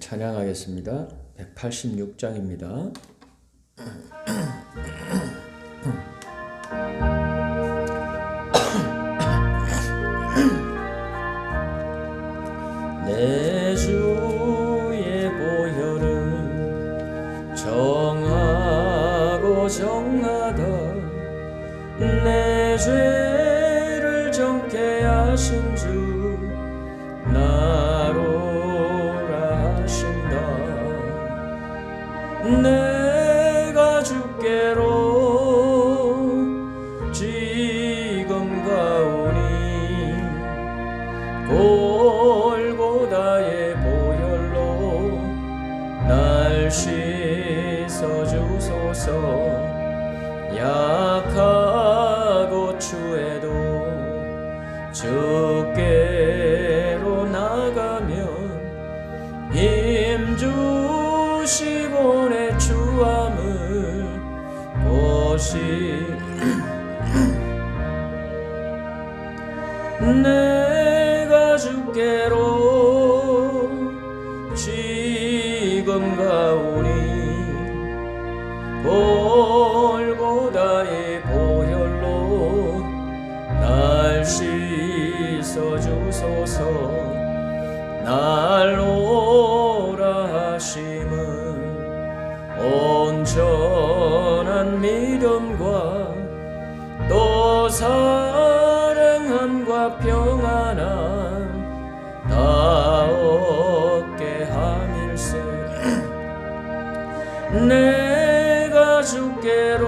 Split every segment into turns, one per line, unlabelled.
찬양하겠습니다. 186장입니다. 내 주의 보혈은 정하고 정하다. 내 죄를 정케 하신 주 나로라 하신다. 내가 주께로 지금 가오니 골고다의 보혈로 날 씻어주소서. 약하고 추해도 주께로 나가면 힘주시고 내 주함을 보시. 내가 주께로 지금 가오니 골고다의 보혈로 날 씻어주소서. 날 오라 하심은 온전한 믿음과 또 사랑함과 평안함 다 얻게 함일세. 내가 주께로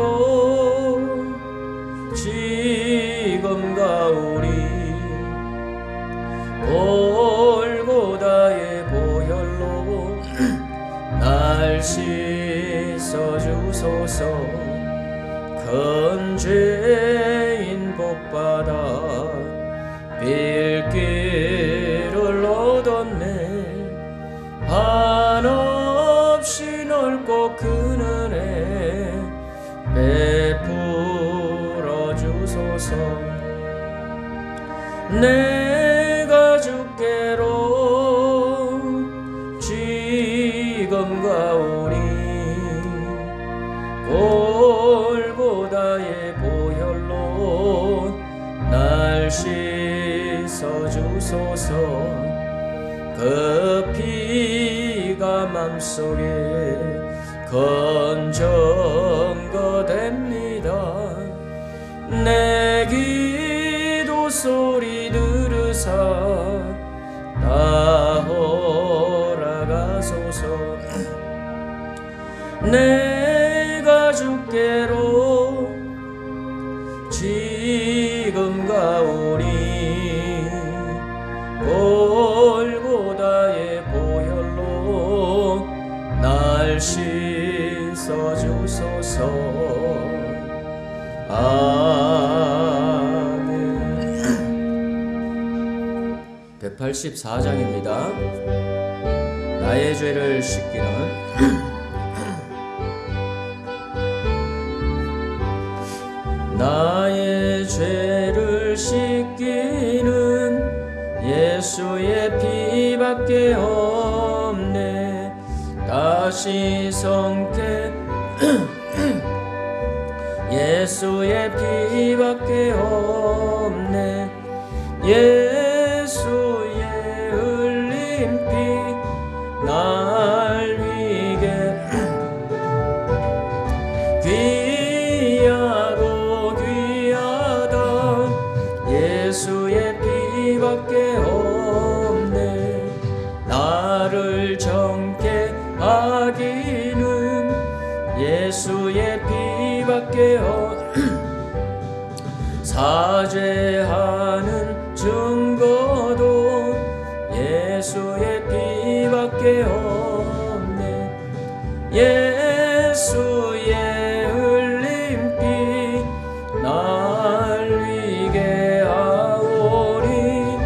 지금 가오니 골고다의 보혈로 날 씻어주소서. 큰 죄인 복받아 빌기를 얻었네. 한없이 넓고 큰 은혜 베풀어 주소서. 내가 주께로 지금 가오니 골고다의 보혈로 날 씻어주소서. 그 피가 맘속에 건전거됩니다. 내 기도 소리 들으사 다 허락하소서. 내가 주께로 지금 가오니 골고다의 보혈로 날 씻어주소서. 아멘. 184장입니다. 나의 죄를 씻기는 나의 죄를 씻기는 예수의 피밖에 없네. 다시 성케 예수의 피밖에 없네. 예수의 흘린 피 날 위게 귀하고 귀하다. 예수의 피밖에 없네. 나를 정케 하기는 예수의 피밖에 사죄하는 증거도 예수의 피밖에 없네. 예수의 흘린 피 날 위게 하오니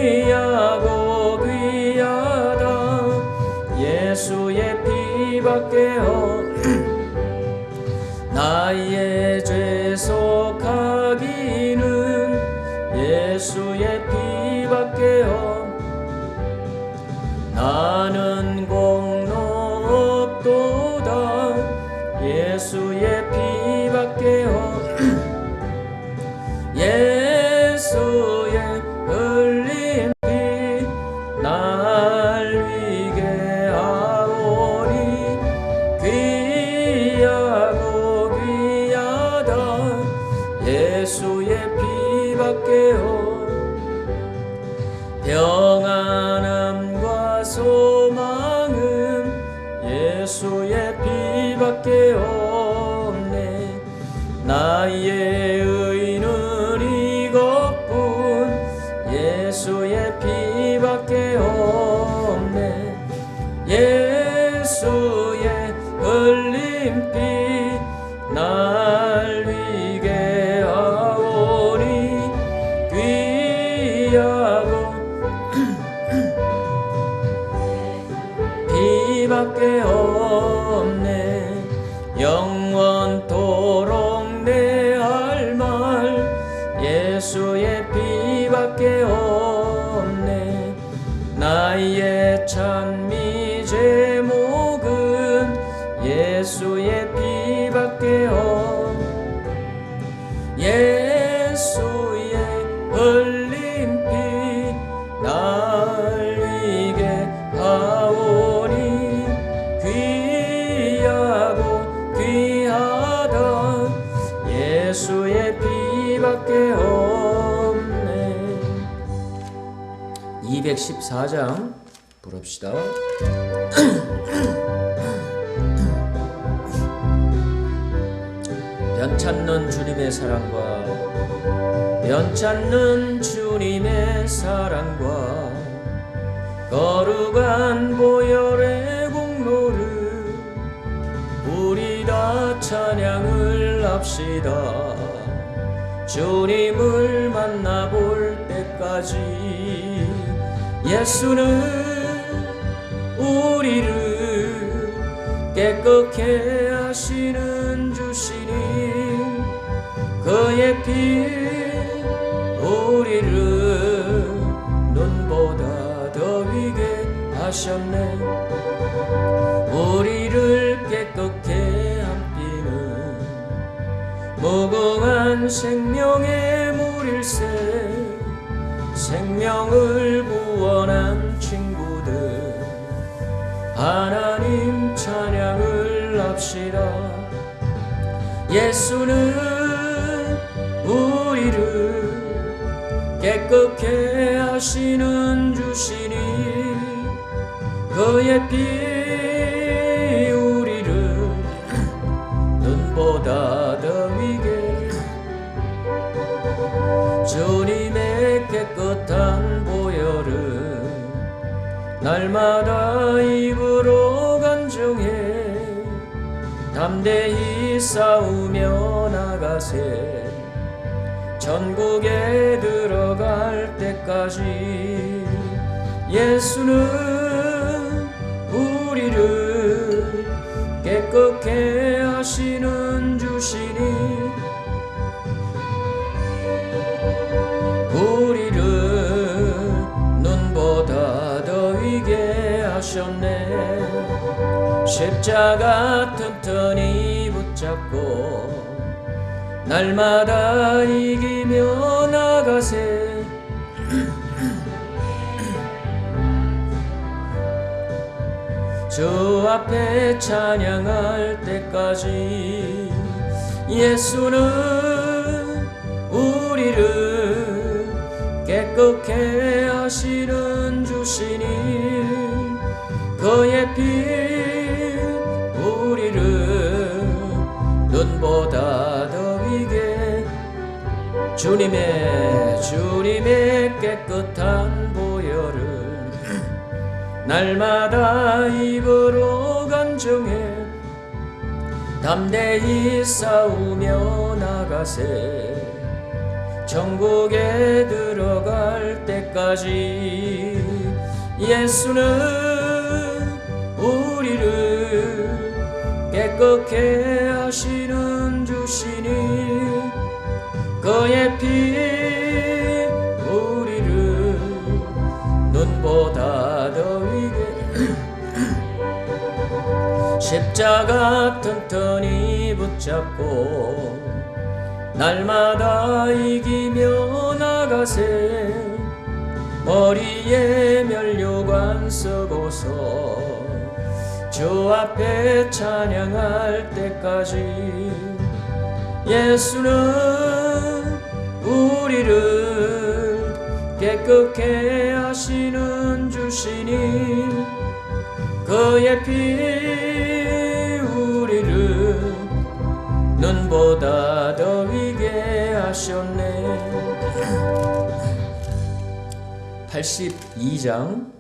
귀하고 귀하다. 예수의 피밖에 나의 죄 속하기는 예수의 피밖에 나는 공로 없도다 예수의 피밖에 예수의 흘린 피 날 위게 하오니 귀하고 귀하다 예수의 피밖에요 평안함과 소망은 예수의 피밖에 없네 나의 의는 이것뿐 예수의 피밖에 없네 예수의 흘린 피 날 위게 하오니 귀하고 피밖에 없네 영원토록 내 할 말 예수의 피밖에 없네 나의 찬미 제목은 예수의 피밖에 예수의 흘린 피 날 위게 하오니 귀하고 귀하다 예수의 피밖에 없네 214장 부릅시다 변찮는 주님의 사랑과 변찮는 주님의 사랑과 거룩한 보혈의 공로를 우리 다 찬양을 합시다 주님을 만나볼 때까지 예수는 우리를 깨끗게 하시는 주시니 그의 피 우리를 눈보다 더위게 하셨네 우리를 깨끗게 함피는 무궁한 생명의 물일세 생명을 구원한 친구들 하나님 찬양을 합시다 예수는 우리를 깨끗게 하시는 주시니 그의 피 우리를 눈보다 더위게 주님의 깨끗한 보혈은 날마다 입으로 간증해 담대히 싸우며 나가세 천국에 들어갈 때까지 예수는 우리를 깨끗게 하시는 주시니 우리를 눈보다 더위게 하셨네 십자가 튼튼히 붙잡고 날마다 이기며 나가세 주 앞에 찬양할 때까지 예수는 우리를 깨끗게 하시는 주시니 그의 피 우리를 눈보다 더위게 주님의 깨끗한 보혈을 날마다 입으로 간증해 담대히 싸우며 나가세 천국에 들어갈 때까지 예수는 우리를 깨끗게 하시는 주시니 그의 피 우리를 눈보다 더위게 십자가 튼튼히 붙잡고 날마다 이기며 나가세. 머리에 면류관 쓰고서 주 앞에 찬양할 때까지 예수는 우리를 깨끗게 하시는 주시니 그의 피 우리를 눈보다 더 위게 하셨네. 82장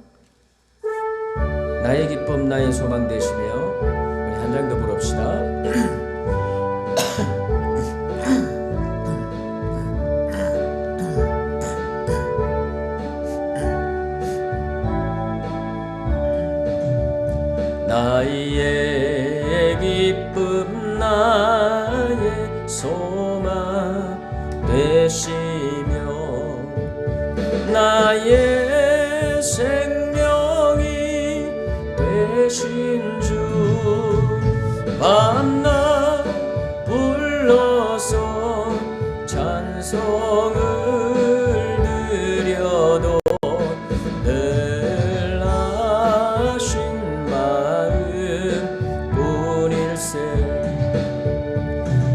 나의 기쁨 나의 소망 되시며 우리 한 장 더 부릅시다. 나의 기쁨 나의 소망 되시며 나의 생명이 되신 주 밤낮 불러서 찬송을 드려도 늘 하신 마음 뿐일세.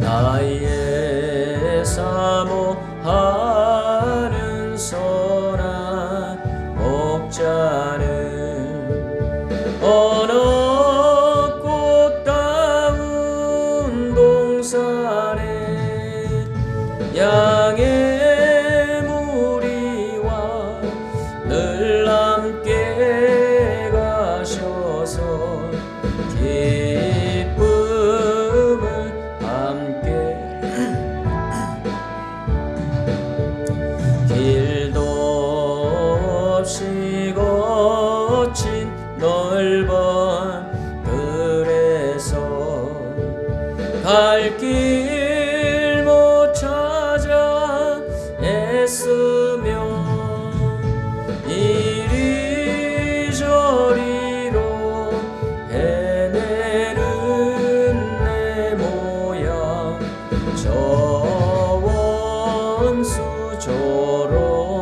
나의 사모하는 선한 목자는 어느 꽃다운 동산에 양의 무리와 늘 함께 가셔서 기쁨을 함께 길도 없이 거친 넓은 들에서 갈 길 못 찾아 애쓰며 이리저리로 헤매는 내 모양 저 원수 조롱하도다.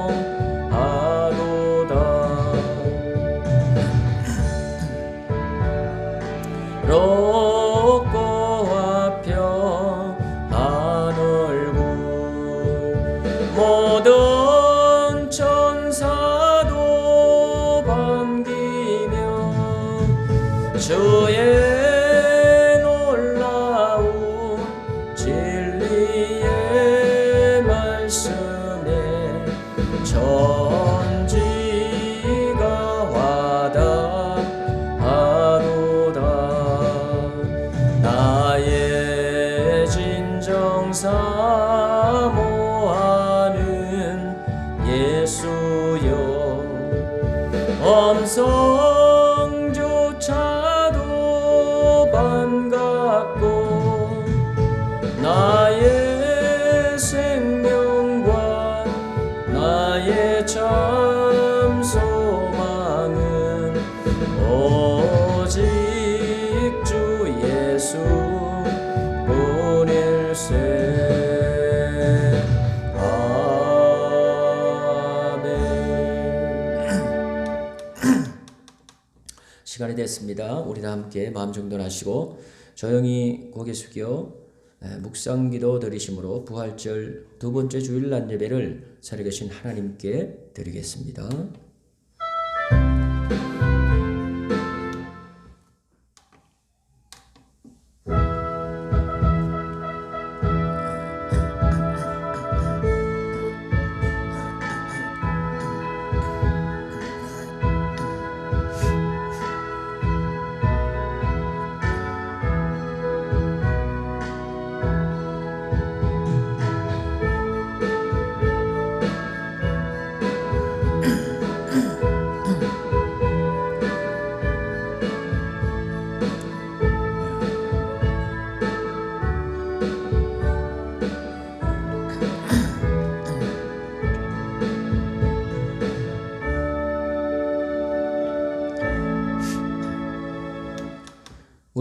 높고와 평한 얼굴 모든 천사도 반기며 주의 놀라운 진리의 말씀에 천지가 와닿하도다. 나의 진정 사모하는 예수여 음성조차도 반갑고 나의 생명과 나의 참 소망은 오직 주 예수 뿐일세. 시간이 됐습니다. 우리 다 함께 마음 정돈하시고 조용히 고개 숙여 묵상기도 드리심으로 부활절 두 번째 주일날 예배를 살아계신 하나님께 드리겠습니다.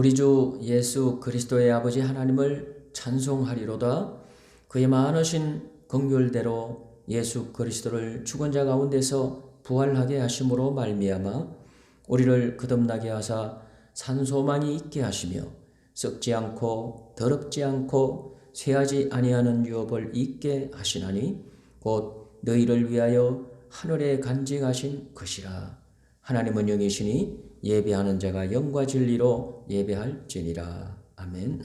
우리 주 예수 그리스도의 아버지 하나님을 찬송하리로다. 그의 많으신 긍휼대로 예수 그리스도를 죽은 자 가운데서 부활하게 하심으로 말미암아 우리를 거듭나게 하사 산소망이 있게 하시며 썩지 않고 더럽지 않고 쇠하지 아니하는 유업을 있게 하시나니 곧 너희를 위하여 하늘에 간직하신 것이라. 하나님은 영이시니 예배하는 자가 영과 진리로 예배할지니라. 아멘.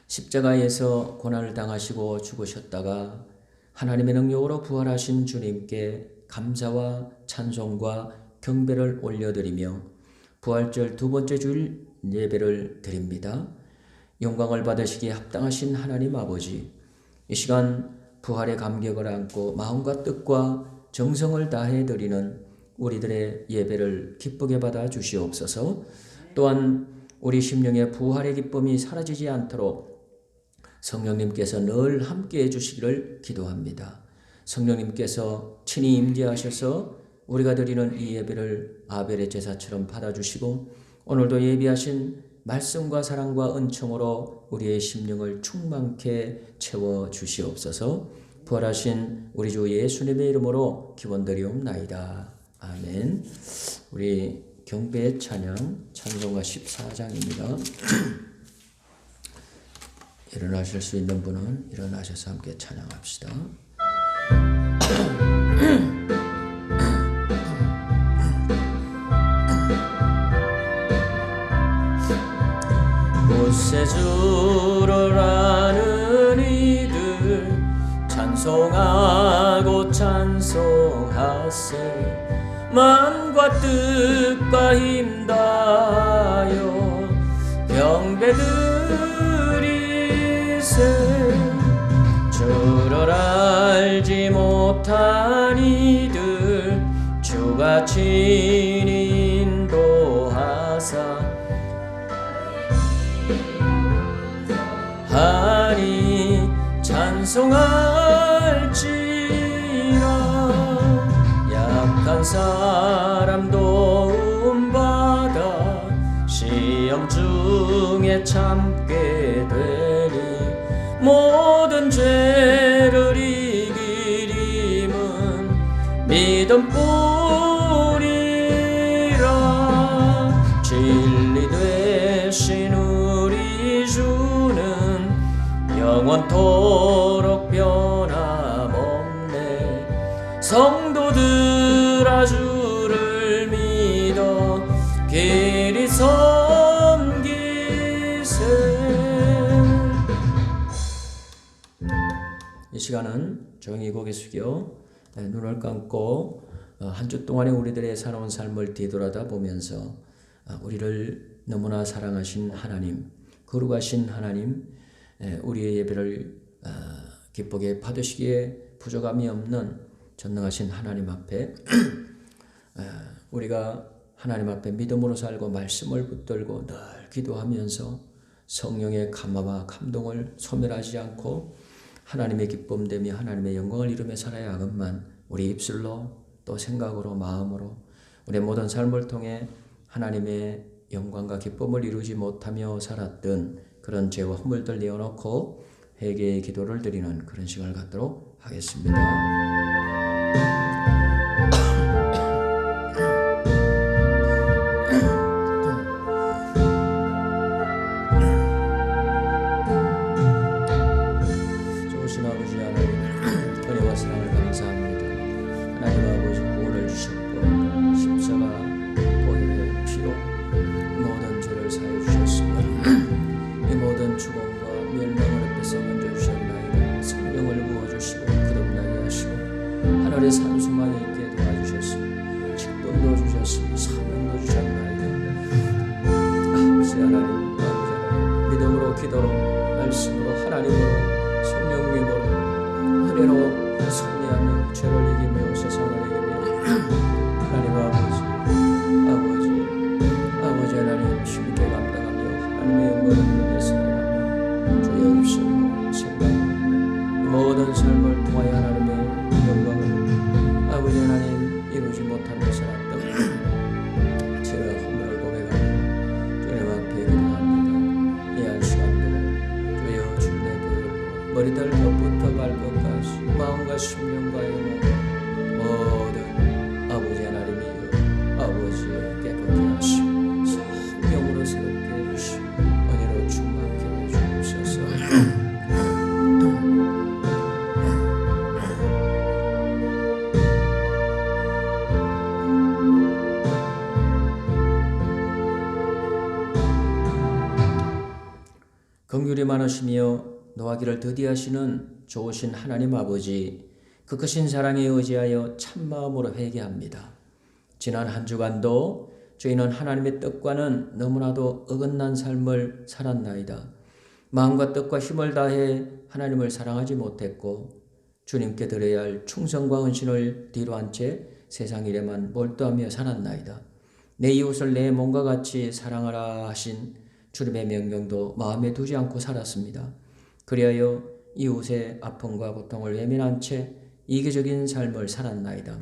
십자가에서 고난을 당하시고 죽으셨다가 하나님의 능력으로 부활하신 주님께 감사와 찬송과 경배를 올려드리며 부활절 두 번째 주일 예배를 드립니다. 영광을 받으시기에 합당하신 하나님 아버지, 이 시간 부활의 감격을 안고 마음과 뜻과 정성을 다해 드리는 우리들의 예배를 기쁘게 받아 주시옵소서. 또한 우리 심령의 부활의 기쁨이 사라지지 않도록 성령님께서 늘 함께해 주시기를 기도합니다. 성령님께서 친히 임재하셔서 우리가 드리는 이 예배를 아벨의 제사처럼 받아주시고 오늘도 예비하신 말씀과 사랑과 은총으로 우리의 심령을 충만케 채워주시옵소서. 부활하신 우리 주 예수님의 이름으로 기원드리옵나이다. 아멘. 우리 경배의 찬양 찬송가 14장입니다. 일어나실 수 있는 분은 일어나셔서 함께 찬양합시다. 곳에 주를 아는 이들 찬송하고 찬송하세. 마음과 뜻과 힘 다하여 경배드리세. 주를 알지 못한 이들 주가 친히 인도하사 하니 찬송할지라. 약한 사람 도움받아 시험 중에 참게 되니 모든 죄를 이길 힘은 믿음뿐이라. 진리 되신 우리 주는 영원토록 변함없네. 성도들아 주를 믿어 길이 섬기세. 이 시간은 조용히 고개 숙여 눈을 감고 한 주 동안의 우리들의 살아온 삶을 뒤돌아다 보면서 우리를 너무나 사랑하신 하나님, 거룩하신 하나님, 우리의 예배를 기쁘게 받으시기에 부족함이 없는 전능하신 하나님 앞에 우리가 하나님 앞에 믿음으로 살고 말씀을 붙들고 늘 기도하면서 성령의 감화와 감동을 소멸하지 않고 하나님의 기쁨되며 하나님의 영광을 이루며 살아야 하건만 우리 입술로 또 생각으로 마음으로 우리의 모든 삶을 통해 하나님의 영광과 기쁨을 이루지 못하며 살았던 그런 죄와 허물들 내어놓고 회개의 기도를 드리는 그런 시간을 갖도록 하겠습니다. 좋으신 아버지 하나님, 은혜와 사랑을 감사합니다. 하나님 아버지 구원을 주셨고 십자가 보혈의 피로 모든 죄를 사해 주셨으며 이 모든 죽음과 멸망을 앞에서 건져주셨나이다. 성령을 부어주시고 거듭나게 하시고 하늘의 산수만이 있게 도와주셨으며 직분도 주셨으며 사명도 주셨나이다. 아버지 하나님, 믿음으로 기도로 말씀으로 하나님으로 성령님으로 은혜로 승리하며 죄를 이기며 세상을 이기며 하나님 아버지 하나님 힘있게 감당하며 하나님의 영광을 위해서 주의 입술로 생각하며 모든 삶을 통하여 하나님의 영광을 아버지 하나님 이루지 못하며 살았던 죄와 허물을 고백하며 주의 머리들 끝부터 발끝까지 마음과 심령과 영혼 모든 아버지 하나님이여 아버지의 깨끗게 하시고 성령으로 새롭게 해주시고 은혜로 충만케 해주옵소서. 긍휼이 많으시며 노하기를 더디하시는 좋으신 하나님 아버지, 그 크신 사랑에 의지하여 참마음으로 회개합니다. 지난 한 주간도 저희는 하나님의 뜻과는 너무나도 어긋난 삶을 살았나이다. 마음과 뜻과 힘을 다해 하나님을 사랑하지 못했고 주님께 드려야 할 충성과 헌신을 뒤로한 채 세상 일에만 몰두하며 살았나이다. 내 이웃을 내 몸과 같이 사랑하라 하신 주님의 명령도 마음에 두지 않고 살았습니다. 그리하여 이웃의 아픔과 고통을 외면한 채 이기적인 삶을 살았나이다.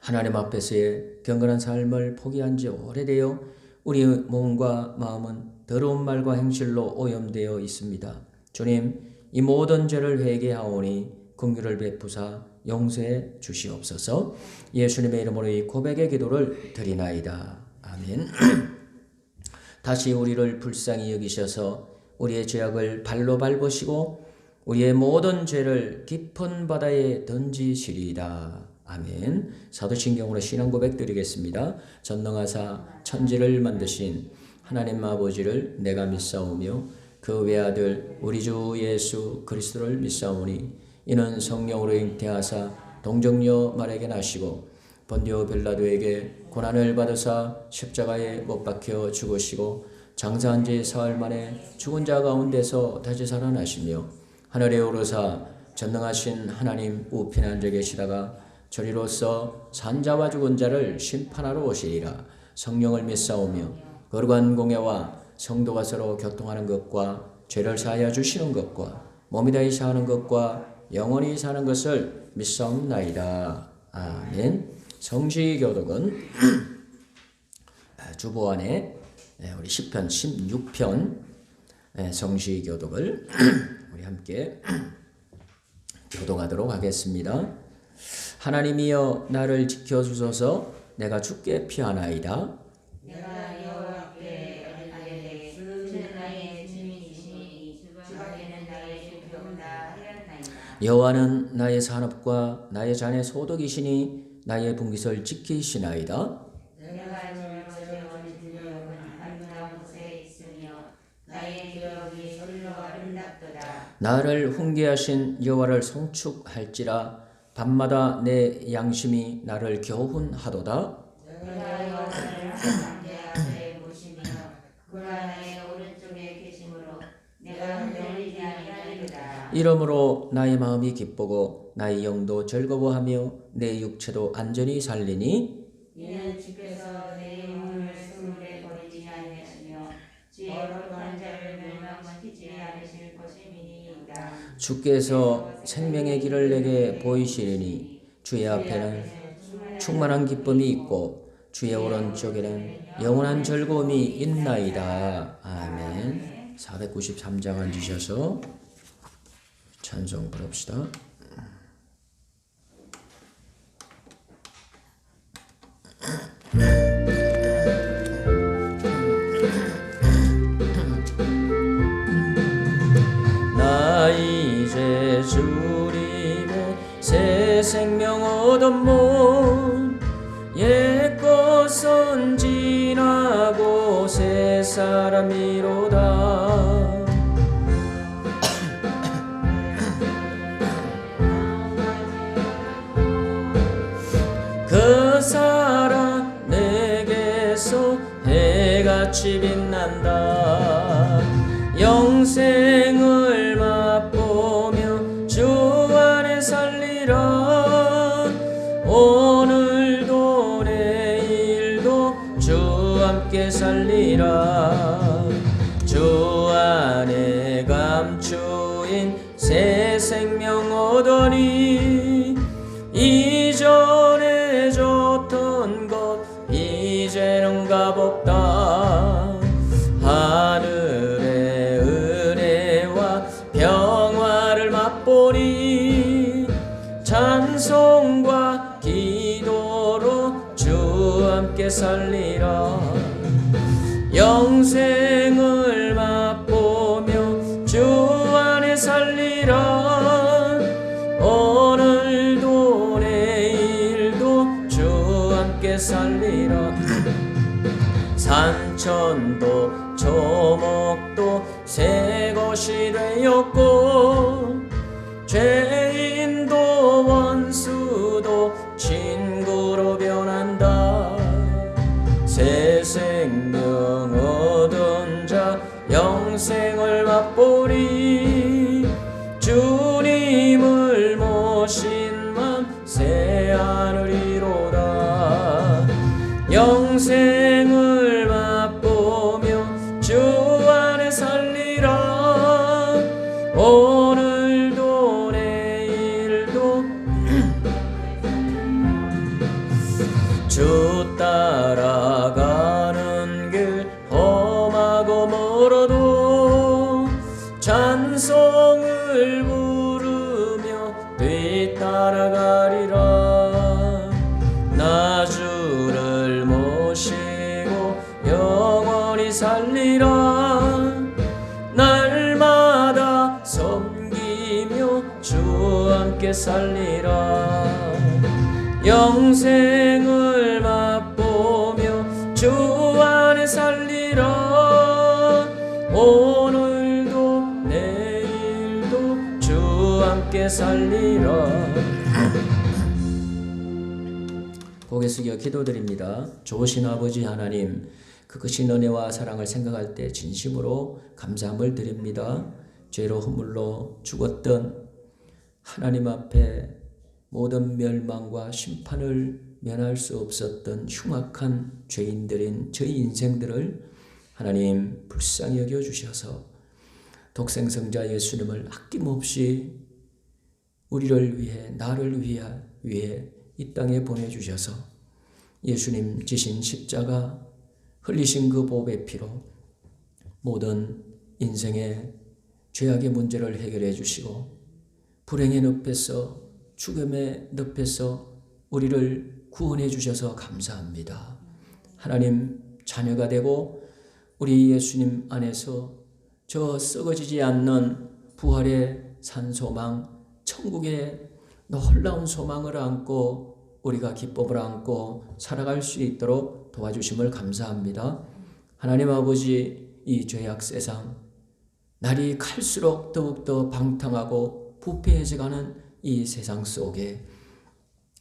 하나님 앞에서의 경건한 삶을 포기한 지 오래되어 우리 몸과 마음은 더러운 말과 행실로 오염되어 있습니다. 주님, 이 모든 죄를 회개하오니 긍휼을 베푸사 용서해 주시옵소서. 예수님의 이름으로 이 고백의 기도를 드리나이다. 아멘. 다시 우리를 불쌍히 여기셔서 우리의 죄악을 발로 밟으시고 우리의 모든 죄를 깊은 바다에 던지시리이다. 아멘. 사도신경으로 신앙 고백 드리겠습니다. 전능하사 천지를 만드신 하나님 아버지를 내가 믿사오며 그 외아들 우리 주 예수 그리스도를 믿사오니 이는 성령으로 잉태하사 동정녀 마리아에게 나시고 본디오 빌라도에게 고난을 받으사 십자가에 못 박혀 죽으시고 장사한 지 사흘 만에 죽은 자 가운데서 다시 살아나시며 하늘에 오르사 전능하신 하나님 우편에 앉아 계시다가 저리로서 산자와 죽은 자를 심판하러 오시리라. 성령을 믿사오며 거룩한 공예와 성도가 서로 교통하는 것과 죄를 사하여 주시는 것과 몸이 다히 사는 것과 영원히 사는 것을 믿사옵나이다. 아멘. 성시교독은 주보 안에 우리 시편 16편 성시교독을 우리 함께 교독하도록 하겠습니다. 하나님이여 나를 지켜주소서. 내가 주께 피하나이다.
내가 여호와께 아뢰되 주는 나의 주님이시니 주 밖에는 나의 주가 없다 하였나이다.
여호와는 나의 산업과 나의 잔의 소득이시니 나의 분깃을 지키시나이다.
내가 절로 세워진 지역은 한가운 곳에 있으며 나의 기업이 절로 아름답도다.
나를 훈계하신 여호와를 송축할지라. 밤마다 내 양심이 나를 교훈하도다.
내가 여호와를 항상 내 앞에 모시며 그가 나의 오른쪽에 계심으로 내가 흔들리지 아니하리로다.
이러므로 나의 마음이 기쁘고 나의 영도 즐거워하며 내 육체도 안전히 살리니
이는 주께서 내 영혼을 스물에 버리지 아니하시며 주의 거룩한 자를 멸망시키지 않으실 것임이니이다.
주께서 생명의 길을 내게 보이시리니 주의 앞에는 충만한 기쁨이 있고 주의 오른쪽에는 영원한 즐거움이 있나이다. 아멘. 493장 앉으셔서 찬송 부릅시다. 나 이제 주님의 새 생명 얻은 몸 옛것은 지나고 새 사람이로다. 그 사랑 내게서 해같이 빛난다. 영생을 맛보며 주 안에 살리라. 오늘도 내일도 주 함께 살리라. 주 안에 감추인 새 생명 얻으니 이전에 줬던 것 이제는 값없다. 하늘의 은혜와 평화 맛보니 찬송과 기도로 주 함께 살리라. 영생을 맛보며 주 안에 살리라. 오늘도 내일도 주 함께 살리라. 산천도 초목도 새 것이 되었고 죄인도 원수도 친구로 변한다. 새 생명 얻은 자 영생을 맛보리. 주님을 모신 맘 새 하늘이로다. 영생을 맛보며 주 안에 살리라. 오늘도 내일도 주 따라가는 길 험하고 멀어도 찬송을 부르며 뒤따라가리라. 나 주를 모시고 영원히 살리라. 날마다 섬기며 주 함께 살리라. 영생을 맛보며 주 안에 살리라. 오늘도 내일도 주 함께 살리라. 고개 숙여 기도드립니다. 좋으신 아버지 하나님, 그것인 은혜와 사랑을 생각할 때 진심으로 감사함을 드립니다. 죄로 허물로 죽었던 하나님 앞에 모든 멸망과 심판을 면할 수 없었던 흉악한 죄인들인 저희 인생들을 하나님 불쌍히 여겨주셔서 독생성자 예수님을 아낌없이 우리를 위해 나를 위해 이 땅에 보내주셔서 예수님 지신 십자가 흘리신 그 보배 피로 모든 인생의 죄악의 문제를 해결해 주시고 불행의 늪에서 죽음의 늪에서 우리를 구원해 주셔서 감사합니다. 하나님 자녀가 되고 우리 예수님 안에서 저 썩어지지 않는 부활의 산소망 천국의 놀라운 소망을 안고 우리가 기쁨을 안고 살아갈 수 있도록 도와주심을 감사합니다. 하나님 아버지, 이 죄악 세상 날이 갈수록 더욱더 방탕하고 부패해져가는 이 세상 속에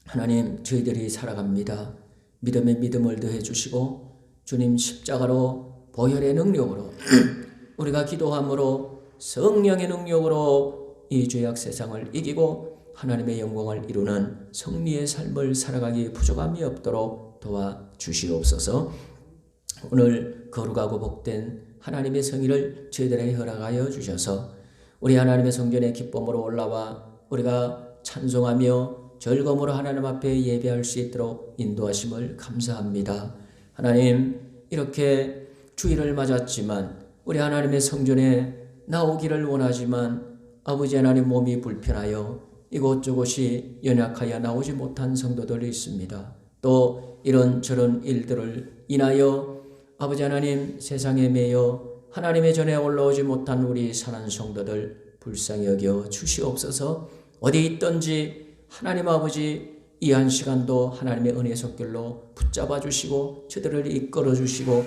하나님 저희들이 살아갑니다. 믿음에 믿음을 더해 주시고 주님 십자가로 보혈의 능력으로 우리가 기도함으로 성령의 능력으로 이 죄악 세상을 이기고 하나님의 영광을 이루는 승리의 삶을 살아가기 부족함이 없도록 도와주시옵소서. 오늘 거룩하고 복된 하나님의 성의를 저희들에게 허락하여 주셔서 우리 하나님의 성전에 기쁨으로 올라와 우리가 찬송하며 즐거움으로 하나님 앞에 예배할 수 있도록 인도하심을 감사합니다. 하나님, 이렇게 주일을 맞았지만 우리 하나님의 성전에 나오기를 원하지만 아버지 하나님 몸이 불편하여 이곳저곳이 연약하여 나오지 못한 성도들이 있습니다. 또 이런저런 일들을 인하여 아버지 하나님 세상에 매여 하나님의 전에 올라오지 못한 우리 사는 성도들 불쌍히 여겨 주시옵소서. 어디 있든지 하나님 아버지 이 한 시간도 하나님의 은혜 손길로 붙잡아 주시고 저들을 이끌어 주시고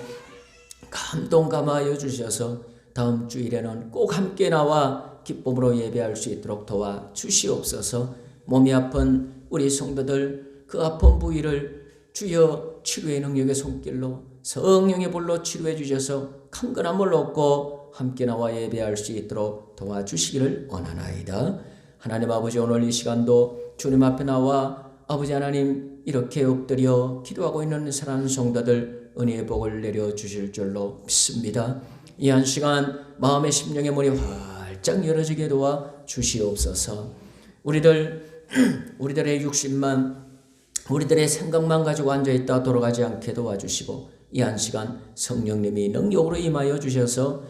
감동 감화하여 주셔서 다음 주일에는 꼭 함께 나와 기쁨으로 예배할 수 있도록 도와주시옵소서. 몸이 아픈 우리 성도들 그 아픈 부위를 주여 치료의 능력의 손길로 성령의 불로 치료해 주셔서 강건함을 얻고 함께 나와 예배할 수 있도록 도와주시기를 원하나이다. 하나님 아버지, 오늘 이 시간도 주님 앞에 나와 아버지 하나님 이렇게 엎드려 기도하고 있는 사랑하는 성도들 은혜의 복을 내려주실 줄로 믿습니다. 이 한 시간 마음의 심령의 문이 활짝 열어지게 도와 주시옵소서. 우리들의 육신만 우리들의 생각만 가지고 앉아있다 돌아가지 않게 도와주시고 이 한 시간 성령님이 능력으로 임하여 주셔서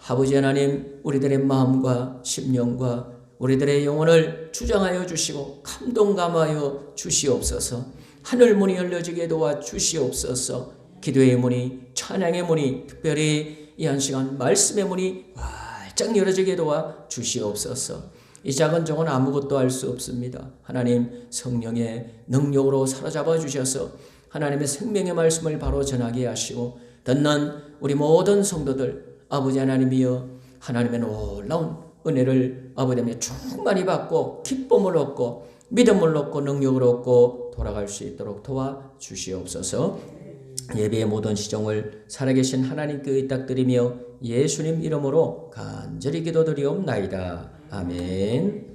아버지 하나님 우리들의 마음과 심령과 우리들의 영혼을 주장하여 주시고 감동감하여 주시옵소서. 하늘 문이 열려지게 도와 주시옵소서. 기도의 문이, 찬양의 문이, 특별히 이 한 시간 말씀의 문이 활짝 열어지게 도와 주시옵소서. 이 작은 종은 아무것도 할 수 없습니다. 하나님 성령의 능력으로 사로잡아 주셔서 하나님의 생명의 말씀을 바로 전하게 하시고 듣는 우리 모든 성도들 아버지 하나님이여 하나님의 놀라운 은혜를 아버지 하나님 충만히 받고 기쁨을 얻고 믿음을 얻고 능력을 얻고 돌아갈 수 있도록 도와주시옵소서. 예배의 모든 시종을 살아계신 하나님께 의탁드리며 예수님 이름으로 간절히 기도드리옵나이다. 아멘.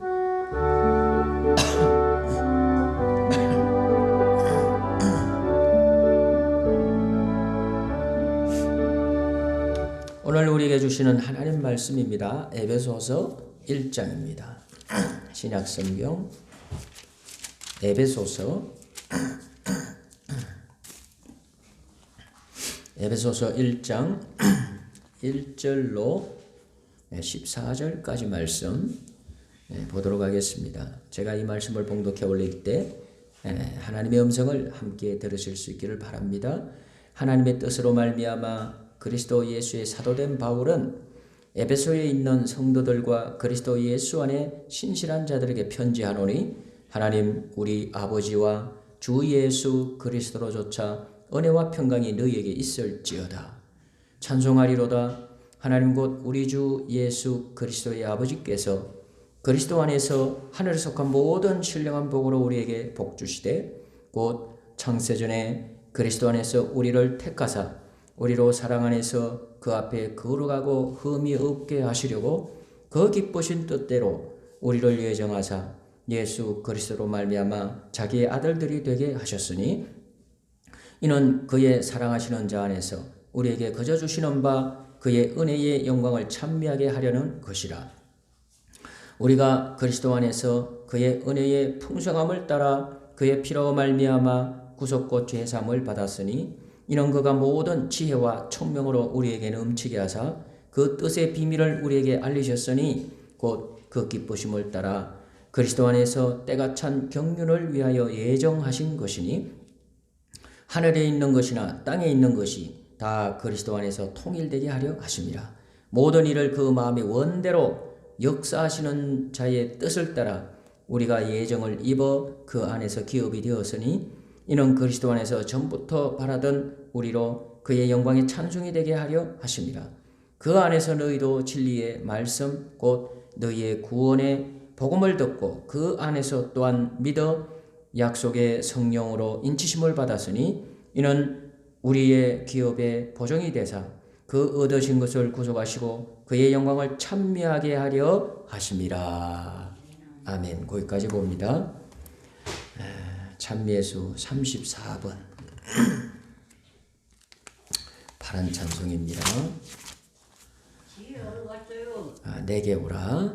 오늘 우리에게 주시는 하나님 말씀입니다. 에베소서 1장입니다. 신약성경 에베소서 1장 1절로 14절까지 말씀 보도록 하겠습니다. 제가 이 말씀을 봉독해 올릴 때 하나님의 음성을 함께 들으실 수 있기를 바랍니다. 하나님의 뜻으로 말미암아 그리스도 예수의 사도된 바울은 에베소에 있는 성도들과 그리스도 예수 안에 신실한 자들에게 편지하노니 하나님 우리 아버지와 주 예수 그리스도로조차 은혜와 평강이 너희에게 있을지어다. 찬송하리로다. 하나님 곧 우리 주 예수 그리스도의 아버지께서 그리스도 안에서 하늘에 속한 모든 신령한 복으로 우리에게 복 주시되 곧 창세전에 그리스도 안에서 우리를 택하사 우리로 사랑 안에서 그 앞에 거룩하고 흠이 없게 하시려고 그 기쁘신 뜻대로 우리를 예정하사 예수 그리스도로 말미암아 자기의 아들들이 되게 하셨으니 이는 그의 사랑하시는 자 안에서 우리에게 거저 주시는 바 그의 은혜의 영광을 찬미하게 하려는 것이라. 우리가 그리스도 안에서 그의 은혜의 풍성함을 따라 그의 피로 말미암아 구속과 죄사함을 받았으니 이는 그가 모든 지혜와 총명으로 우리에게 넘치게 하사 그 뜻의 비밀을 우리에게 알리셨으니 곧 그 기쁘심을 따라 그리스도 안에서 때가 찬 경륜을 위하여 예정하신 것이니 하늘에 있는 것이나 땅에 있는 것이 다 그리스도 안에서 통일되게 하려 하심이라. 모든 일을 그 마음의 원대로 역사하시는 자의 뜻을 따라 우리가 예정을 입어 그 안에서 기업이 되었으니 이는 그리스도 안에서 전부터 바라던 우리로 그의 영광의 찬송이 되게 하려 하심이라. 그 안에서 너희도 진리의 말씀 곧 너희의 구원의 복음을 듣고 그 안에서 또한 믿어 약속의 성령으로 인치심을 받았으니 이는 우리의 기업의 보정이 되사 그 얻으신 것을 구속하시고 그의 영광을 찬미하게 하려 하심이라. 아멘. 거기까지 봅니다. 찬미의 수 34번 파란 찬송입니다. 내게 오라.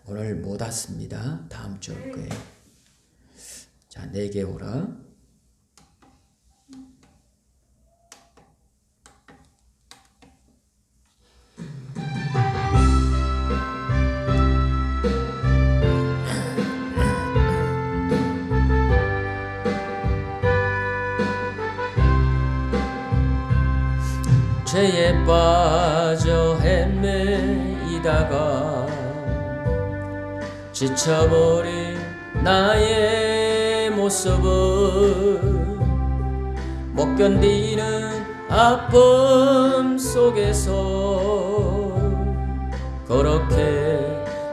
오늘 못 왔습니다. 다음 주 올 거예요. 자, 내게 오라. 죄에 빠져 헤매이다가 지쳐버린 나의 모습을 못 견디는 아픔 속에서 그렇게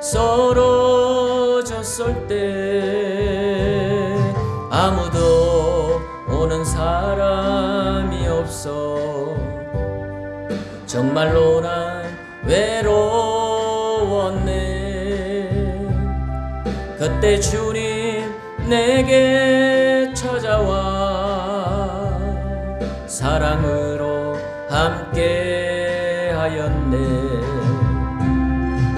쓰러졌을 때 아무도 오는 사람이 없어 정말로 난 외로웠네. 그때 주님 내게 찾아와 사랑으로 함께 하였네.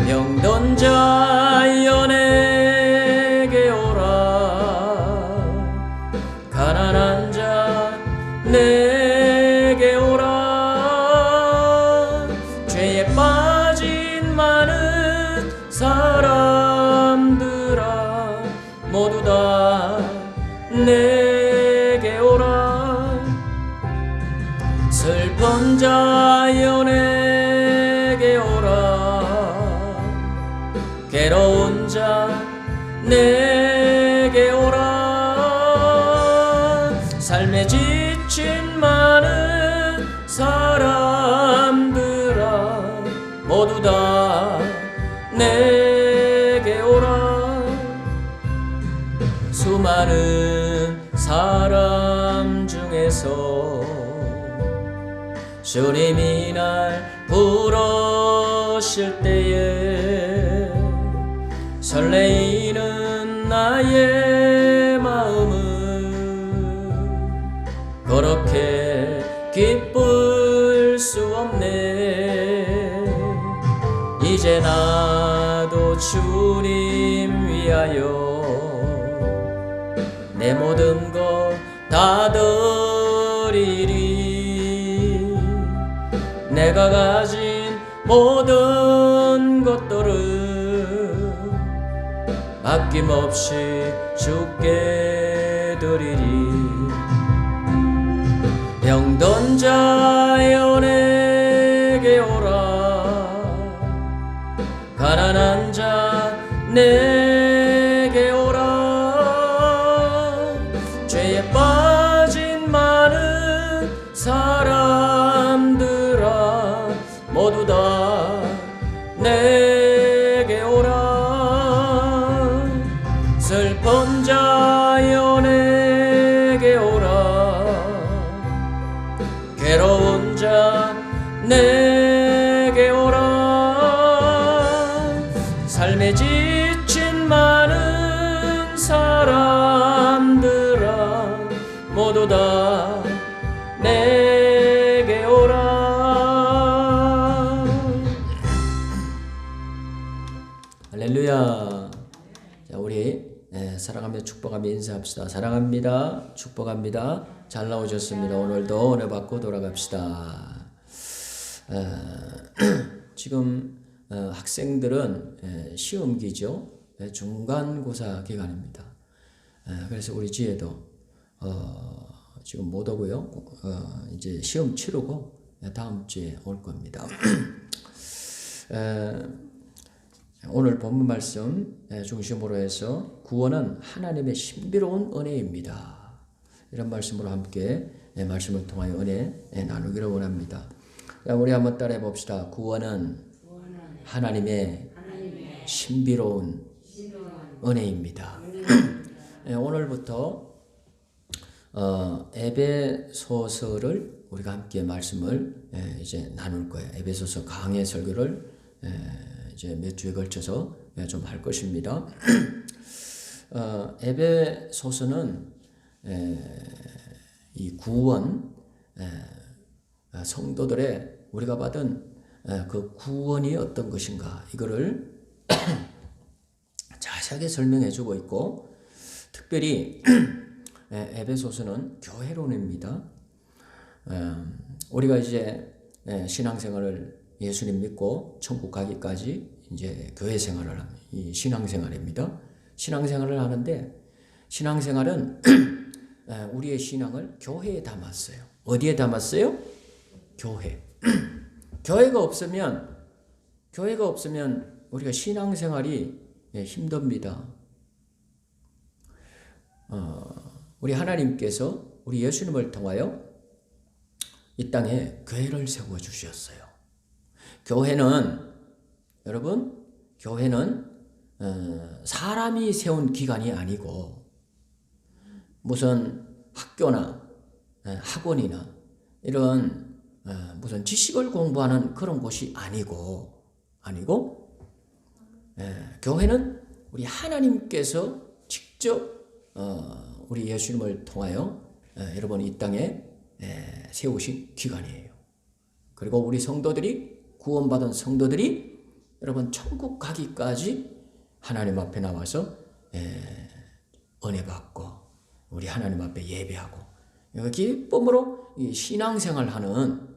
병든 자여 내게 오라. 가난한 자 내게 오라. 죄에 빠진 많은 사람 괴로운 자 내게 오라. 삶에 지친 많은 사람들아 모두 다 내게 오라. 수많은 사람 중에서 주님이 날 부르실 때에 설레이는 나의 마음은 그렇게 기쁠 수 없네. 이제 나도 주님 위하여 내 모든 것 다 드리리. 내가 가진 모든 것들을 아낌없이 주께 드리리. 병든 자여 내게 오라. 가난한 자 내게 오라. 죄에 빠진 많은 사람들아 모두 다 내게 오라. 슬픈 자여 내게 오라. 괴로운 자 내게 오라. 삶에 지친 많은 사람들아 모두 다 내게 오라. 할렐루야. 자, 우리 사랑하며 축복하며 인사합시다. 사랑합니다. 축복합니다. 잘 나오셨습니다. 오늘도 은혜 받고 돌아갑시다. 지금 학생들은 시험기죠. 중간고사 기간입니다. 그래서 우리 지혜도 지금 못 오고요. 이제 시험 치르고 다음 주에 올 겁니다. 오늘 본문 말씀 중심으로 해서 구원은 하나님의 신비로운 은혜입니다. 이런 말씀으로 함께 말씀을 통하여 은혜 나누기를 원합니다. 우리 한번 따라해 봅시다. 구원은 하나님의 신비로운 은혜입니다. 오늘부터 에베소서를 우리가 함께 말씀을 이제 나눌 거예요. 에베소서 강해 설교를 이제 몇 주에 걸쳐서 좀 할 것입니다. 에베소서는 이 구원, 성도들의 우리가 받은 그 구원이 어떤 것인가 이거를 자세하게 설명해 주고 있고, 특별히 에베소서는 교회론입니다. 우리가 이제 신앙생활을 예수님 믿고 천국 가기까지 이제 교회 생활을 하는 이 신앙생활입니다. 신앙생활을 하는데 신앙생활은 우리의 신앙을 교회에 담았어요. 어디에 담았어요? 교회. 교회가 없으면 우리가 신앙생활이 힘듭니다. 우리 하나님께서 우리 예수님을 통하여 이 땅에 교회를 세워 주셨어요. 여러분, 교회는 사람이 세운 기관이 아니고 무슨 학교나 학원이나 이런 무슨 지식을 공부하는 그런 곳이 아니고 교회는 우리 하나님께서 직접 우리 예수님을 통하여 여러분 이 땅에 세우신 기관이에요. 그리고 우리 성도들이, 구원받은 성도들이 여러분 천국 가기까지 하나님 앞에 나와서 은혜 받고 우리 하나님 앞에 예배하고 기쁨으로 신앙생활을 하는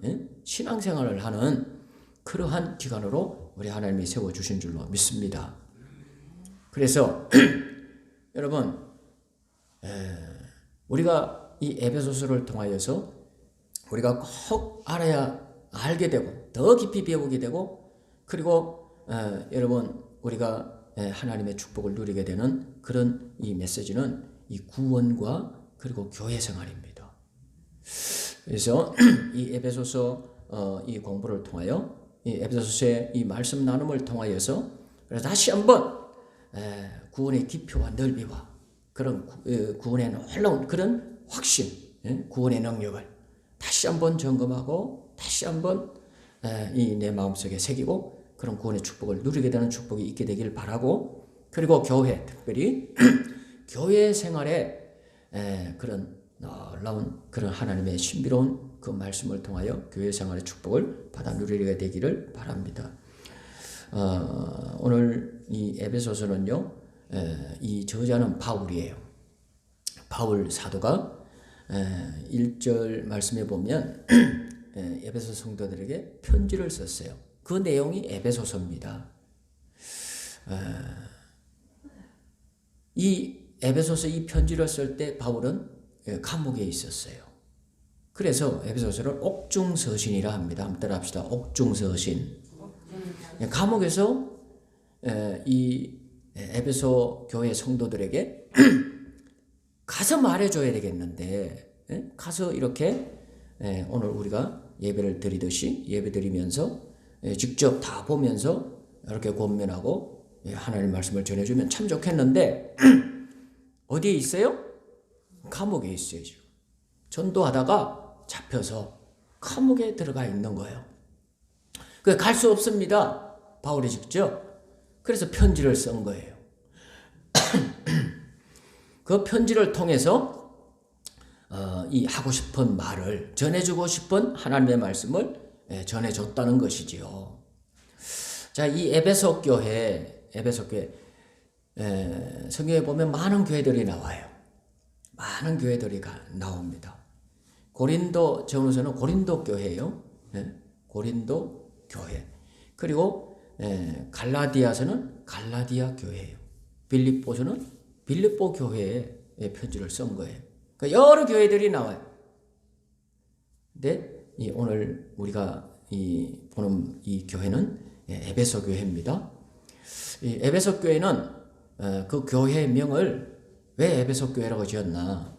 그러한 기관으로 우리 하나님이 세워주신 줄로 믿습니다. 그래서 여러분, 우리가 이 에베소서를 통하여서 우리가 꼭 알게 되고 더 깊이 배우게 되고, 그리고 여러분 우리가 하나님의 축복을 누리게 되는 그런 이 메시지는 이 구원과 그리고 교회 생활입니다. 그래서 이 에베소서 이 공부를 통하여 이 에베소서의 이 말씀 나눔을 통하여서 그래서 다시 한번 구원의 깊이와 넓이와 그런 구원의 놀라운 그런 확신, 구원의 능력을 다시 한번 점검하고 다시 한번 이 내 마음속에 새기고 그런 구원의 축복을 누리게 되는 축복이 있게 되길 바라고, 그리고 교회, 특별히 교회 생활에 그런 놀라운 그런 하나님의 신비로운 그 말씀을 통하여 교회 생활의 축복을 받아 누리게 되기를 바랍니다. 오늘 이 에베소서는요, 이 저자는 바울이에요. 바울 사도가 1절 말씀에 보면 에베소 성도들에게 편지를 썼어요. 그 내용이 에베소서입니다. 이 에베소서 이 편지를 쓸 때 바울은 감옥에 있었어요. 그래서 에베소서를 옥중서신이라 합니다. 한번 따라합시다. 옥중서신. 감옥에서 이 에베소 교회 성도들에게 가서 말해줘야 되겠는데, 가서 이렇게 오늘 우리가 예배를 드리듯이 예배 드리면서 직접 다 보면서 이렇게 권면하고 하나님 말씀을 전해주면 참 좋겠는데 어디에 있어요? 감옥에 있어요. 지금 전도하다가 잡혀서 감옥에 들어가 있는 거예요. 갈 수 없습니다. 바울이 직접. 그래서 편지를 쓴 거예요. 그 편지를 통해서 이 하고 싶은 말을 전해주고 싶은 하나님의 말씀을 전해줬다는 것이지요. 자, 이 에베소 교회 성경에 보면 많은 교회들이 나와요. 많은 교회들이 나옵니다. 고린도 전후서는 고린도 교회예요. 고린도 교회. 그리고 갈라디아서는 갈라디아 교회예요. 빌립보서는 빌립보 교회에 편지를 쓴 거예요. 그러니까 여러 교회들이 나와요. 근데 오늘 우리가 보는 이 교회는 에베소 교회입니다. 이 에베소 교회는 그 교회의 명을 왜 에베소 교회라고 지었나?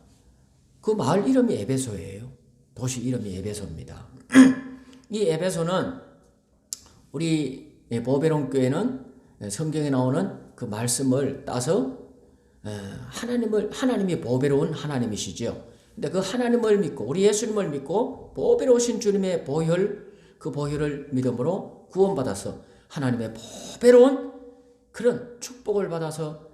그 마을 이름이 에베소예요. 도시 이름이 에베소입니다. 이 에베소는 우리 보배론 교회는 성경에 나오는 그 말씀을 따서 하나님이 보배로운 하나님이시죠. 근데 그 하나님을 믿고 우리 예수님을 믿고 보배로우신 주님의 그 보혈을 믿음으로 구원받아서 하나님의 보배로운 그런 축복을 받아서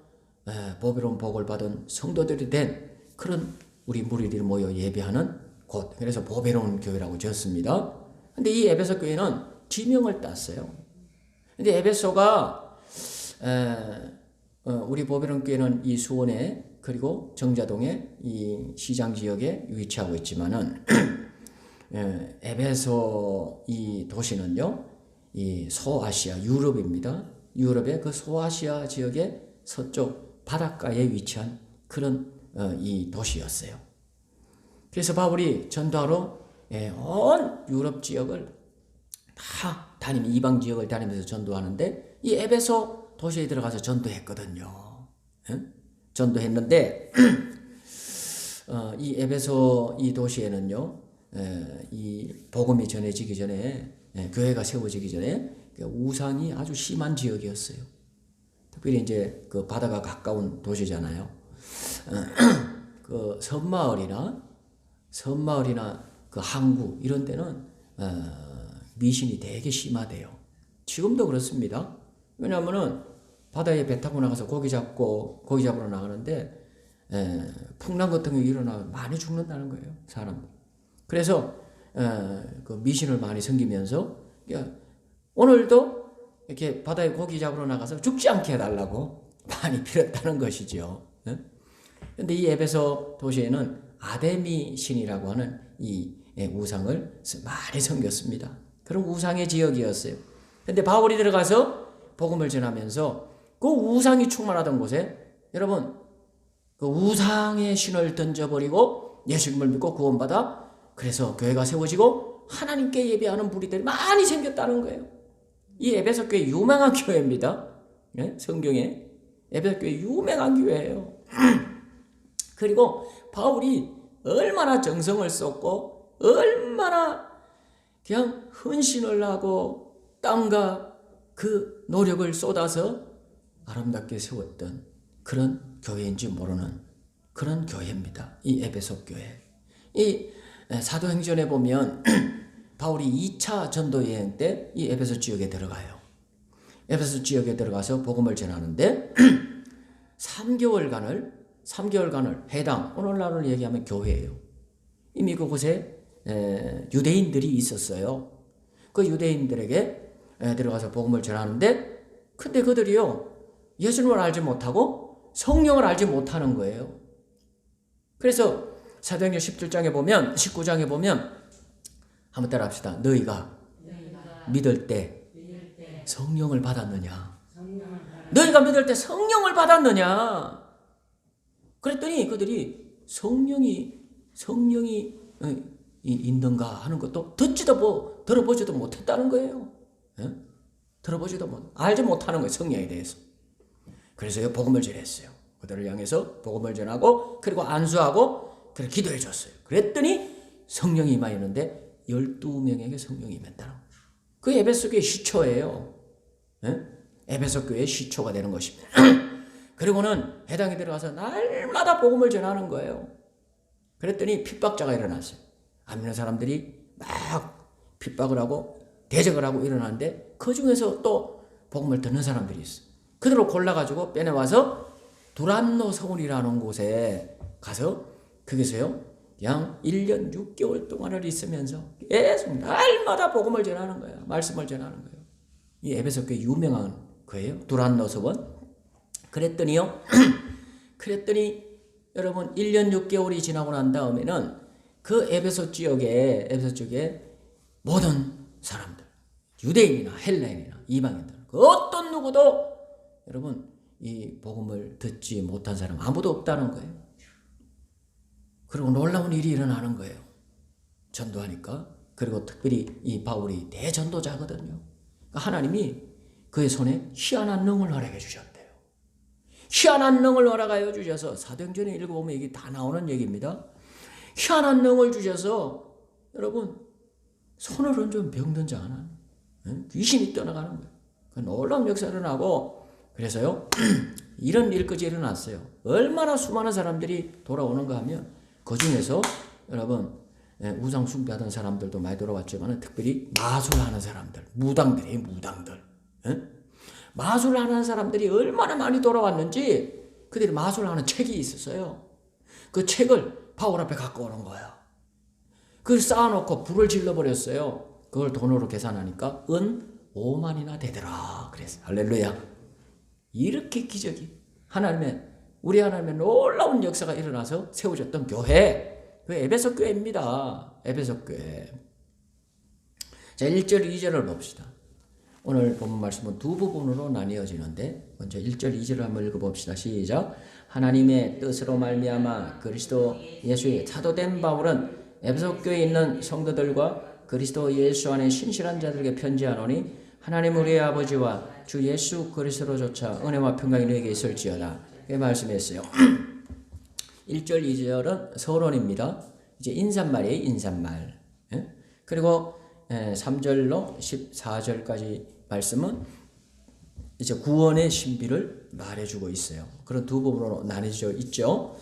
보배로운 복을 받은 성도들이 된 그런 우리 무리들이 모여 예배하는 곳. 그래서 보배로운 교회라고 지었습니다. 근데 이 에베소 교회는 지명을 땄어요. 근데 에베소가 우리 보배로운 교회는 이 수원에 그리고 정자동에 이 시장 지역에 위치하고 있지만은 에베소 이 도시는요, 이 소아시아 유럽입니다. 유럽의 그 소아시아 지역의 서쪽 바닷가에 위치한 그런 이 도시였어요. 그래서 바울이 전도하러 온 유럽 지역을 다 이방 지역을 다니면서 전도하는데 이 에베소 도시에 들어가서 전도했거든요. 전도했는데 이 에베소 이 도시에는요, 이 복음이 전해지기 전에 교회가 세워지기 전에 우상이 아주 심한 지역이었어요. 특별히 이제 그 바다가 가까운 도시잖아요. 그 섬마을이나 그 항구 이런 데는 미신이 되게 심하대요. 지금도 그렇습니다. 왜냐하면은 바다에 배 타고 나가서 고기 잡으러 나가는데 풍랑 같은 게 일어나면 많이 죽는다는 거예요, 사람. 그래서 그 미신을 많이 섬기면서 오늘도 이렇게 바다에 고기 잡으러 나가서 죽지 않게 해달라고 많이 빌었다는 것이죠. 그런데 이 에베소 도시에는 아데미 신이라고 하는 이 우상을 많이 섬겼습니다. 그런 우상의 지역이었어요. 그런데 바울이 들어가서 복음을 전하면서 그 우상이 충만하던 곳에 여러분 그 우상의 신을 던져버리고 예수님을 믿고 구원받아 그래서 교회가 세워지고 하나님께 예배하는 무리들이 많이 생겼다는 거예요. 이 에베소 교회 유명한 교회입니다. 예? 성경에 에베소 교회 유명한 교회예요. 그리고 바울이 얼마나 정성을 쏟고 얼마나 그냥 헌신을 하고 땀과 그 노력을 쏟아서 아름답게 세웠던 그런 교회인지 모르는 그런 교회입니다. 이 에베소 교회. 이 사도행전에 보면 바울이 2차 전도 여행 때 이 에베소 지역에 들어가요. 에베소 지역에 들어가서 복음을 전하는데 3개월간을 회당, 오늘날로 얘기하면 교회예요. 이미 그곳에 유대인들이 있었어요. 그 유대인들에게 들어가서 복음을 전하는데 근데 그들이요 예수님을 알지 못하고 성령을 알지 못하는 거예요. 그래서 사도행전 19장에 보면 한번 따라합시다. 너희가 믿을 때 성령을 받았느냐? 너희가 믿을 때 성령을 받았느냐? 그랬더니 그들이 성령이 있는가 하는 것도 들어보지도 못했다는 거예요. 들어보지도 알지 못하는 거예요. 성령에 대해서. 그래서요 복음을 전했어요. 그들을 향해서 복음을 전하고 그리고 안수하고 그래 기도해 줬어요. 그랬더니 성령이 임하였는데 12명에게 성령이 임했다는 거예요. 그 에베소 교회 시초예요. 에베소 교회의 시초가 되는 것입니다. 그리고는 해당에 들어가서 날마다 복음을 전하는 거예요. 그랬더니 핍박자가 일어났어요. 안 믿는 사람들이 막 핍박을 하고 대적을 하고 일어나는데 그 중에서 또 복음을 듣는 사람들이 있어요. 그들을 골라가지고 빼내와서 두란노 성운이라는 곳에 가서 거기서요 양 1년 6개월 동안을 있으면서 계속 날마다 복음을 전하는 거예요. 말씀을 전하는 거예요. 이 에베소 교회 유명한 거예요. 두란노 성원. 그랬더니 여러분 1년 6개월이 지나고 난 다음에는 그 에베소 지역에 모든 사람들, 유대인이나 헬라인이나 이방인들, 그 어떤 누구도 여러분 이 복음을 듣지 못한 사람 아무도 없다는 거예요. 그리고 놀라운 일이 일어나는 거예요. 전도하니까. 그리고 특별히 이 바울이 대전도자거든요. 하나님이 그의 손에 희한한 능을 허락해 주셨대요. 희한한 능을 허락하여 주셔서 사도행전에 읽어보면 이게 다 나오는 얘기입니다. 희한한 능을 주셔서 여러분 손을 얹으면 병든 자 하나 귀신이 떠나가는 거예요. 그 놀라운 역사가 일어나고 그래서요 이런 일까지 일어났어요. 얼마나 수많은 사람들이 돌아오는가 하면 그 중에서 여러분 우상 숭배하던 사람들도 많이 돌아왔지만 특별히 마술하는 사람들, 무당들이에요. 무당들. 마술하는 사람들이 얼마나 많이 돌아왔는지 그들이 마술하는 책이 있었어요. 그 책을 바울 앞에 갖고 오는 거예요. 그걸 쌓아놓고 불을 질러버렸어요. 그걸 돈으로 계산하니까 은 5만이나 되더라. 그래서 할렐루야. 이렇게 기적이 우리 하나님의 놀라운 역사가 일어나서 세워졌던 교회, 그 에베소 교회입니다. 에베소 교회. 자, 1절, 2절을 봅시다. 오늘 본문 말씀은 두 부분으로 나뉘어지는데 먼저 1절, 2절을 한번 읽어봅시다. 시작. 하나님의 뜻으로 말미암아 그리스도 예수의 사도된 바울은 에베소 교회에 있는 성도들과 그리스도 예수 안에 신실한 자들에게 편지하노니 하나님 우리의 아버지와 주 예수 그리스도로조차 은혜와 평강이 너에게 있을지어다. 이렇게 말씀했어요. 1절, 2절은 서론입니다. 이제 인사말이에요. 인사말. 그리고 3절로 14절까지 말씀은 이제 구원의 신비를 말해주고 있어요. 그런 두 부분으로 나뉘어져 있죠.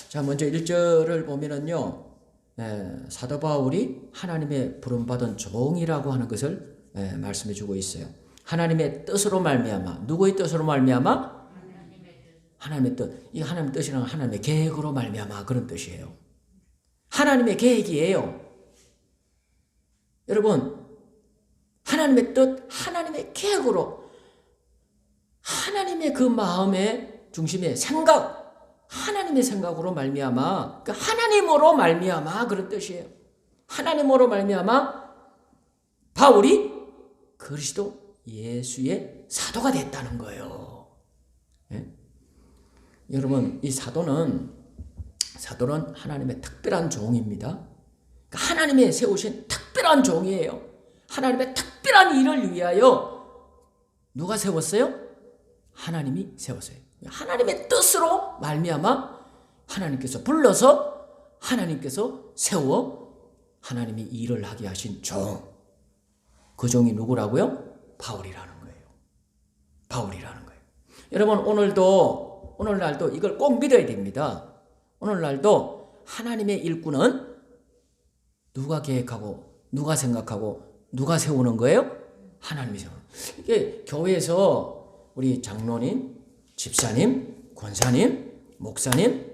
자, 먼저 1절을 보면은요, 사도 바울이 하나님의 부름받은 종이라고 하는 것을 말씀해주고 있어요. 하나님의 뜻으로 말미암아. 누구의 뜻으로 말미암아? 하나님의 뜻. 이 하나님의 뜻이란 하나님의 계획으로 말미암아 그런 뜻이에요. 하나님의 계획이에요. 여러분, 하나님의 뜻, 하나님의 계획으로, 하나님의 그 마음의 중심의 생각, 하나님의 생각으로 말미암아, 그 하나님으로 말미암아 그런 뜻이에요. 하나님으로 말미암아 바울이 그리스도 예수의 사도가 됐다는 거예요. 예? 여러분, 이 사도는 하나님의 특별한 종입니다. 하나님의 세우신 특별한 종이에요. 하나님의 특별한 일을 위하여 누가 세웠어요? 하나님이 세웠어요. 하나님의 뜻으로 말미암아 하나님께서 불러서 하나님께서 세워 하나님이 일을 하게 하신 종. 그 종이 누구라고요? 바울이라는 거예요. 바울이라는 거예요. 여러분 오늘날도 이걸 꼭 믿어야 됩니다. 오늘날도 하나님의 일꾼은 누가 계획하고 누가 생각하고 누가 세우는 거예요? 하나님이 세우는 거예요. 이게 교회에서 우리 장로님, 집사님, 권사님, 목사님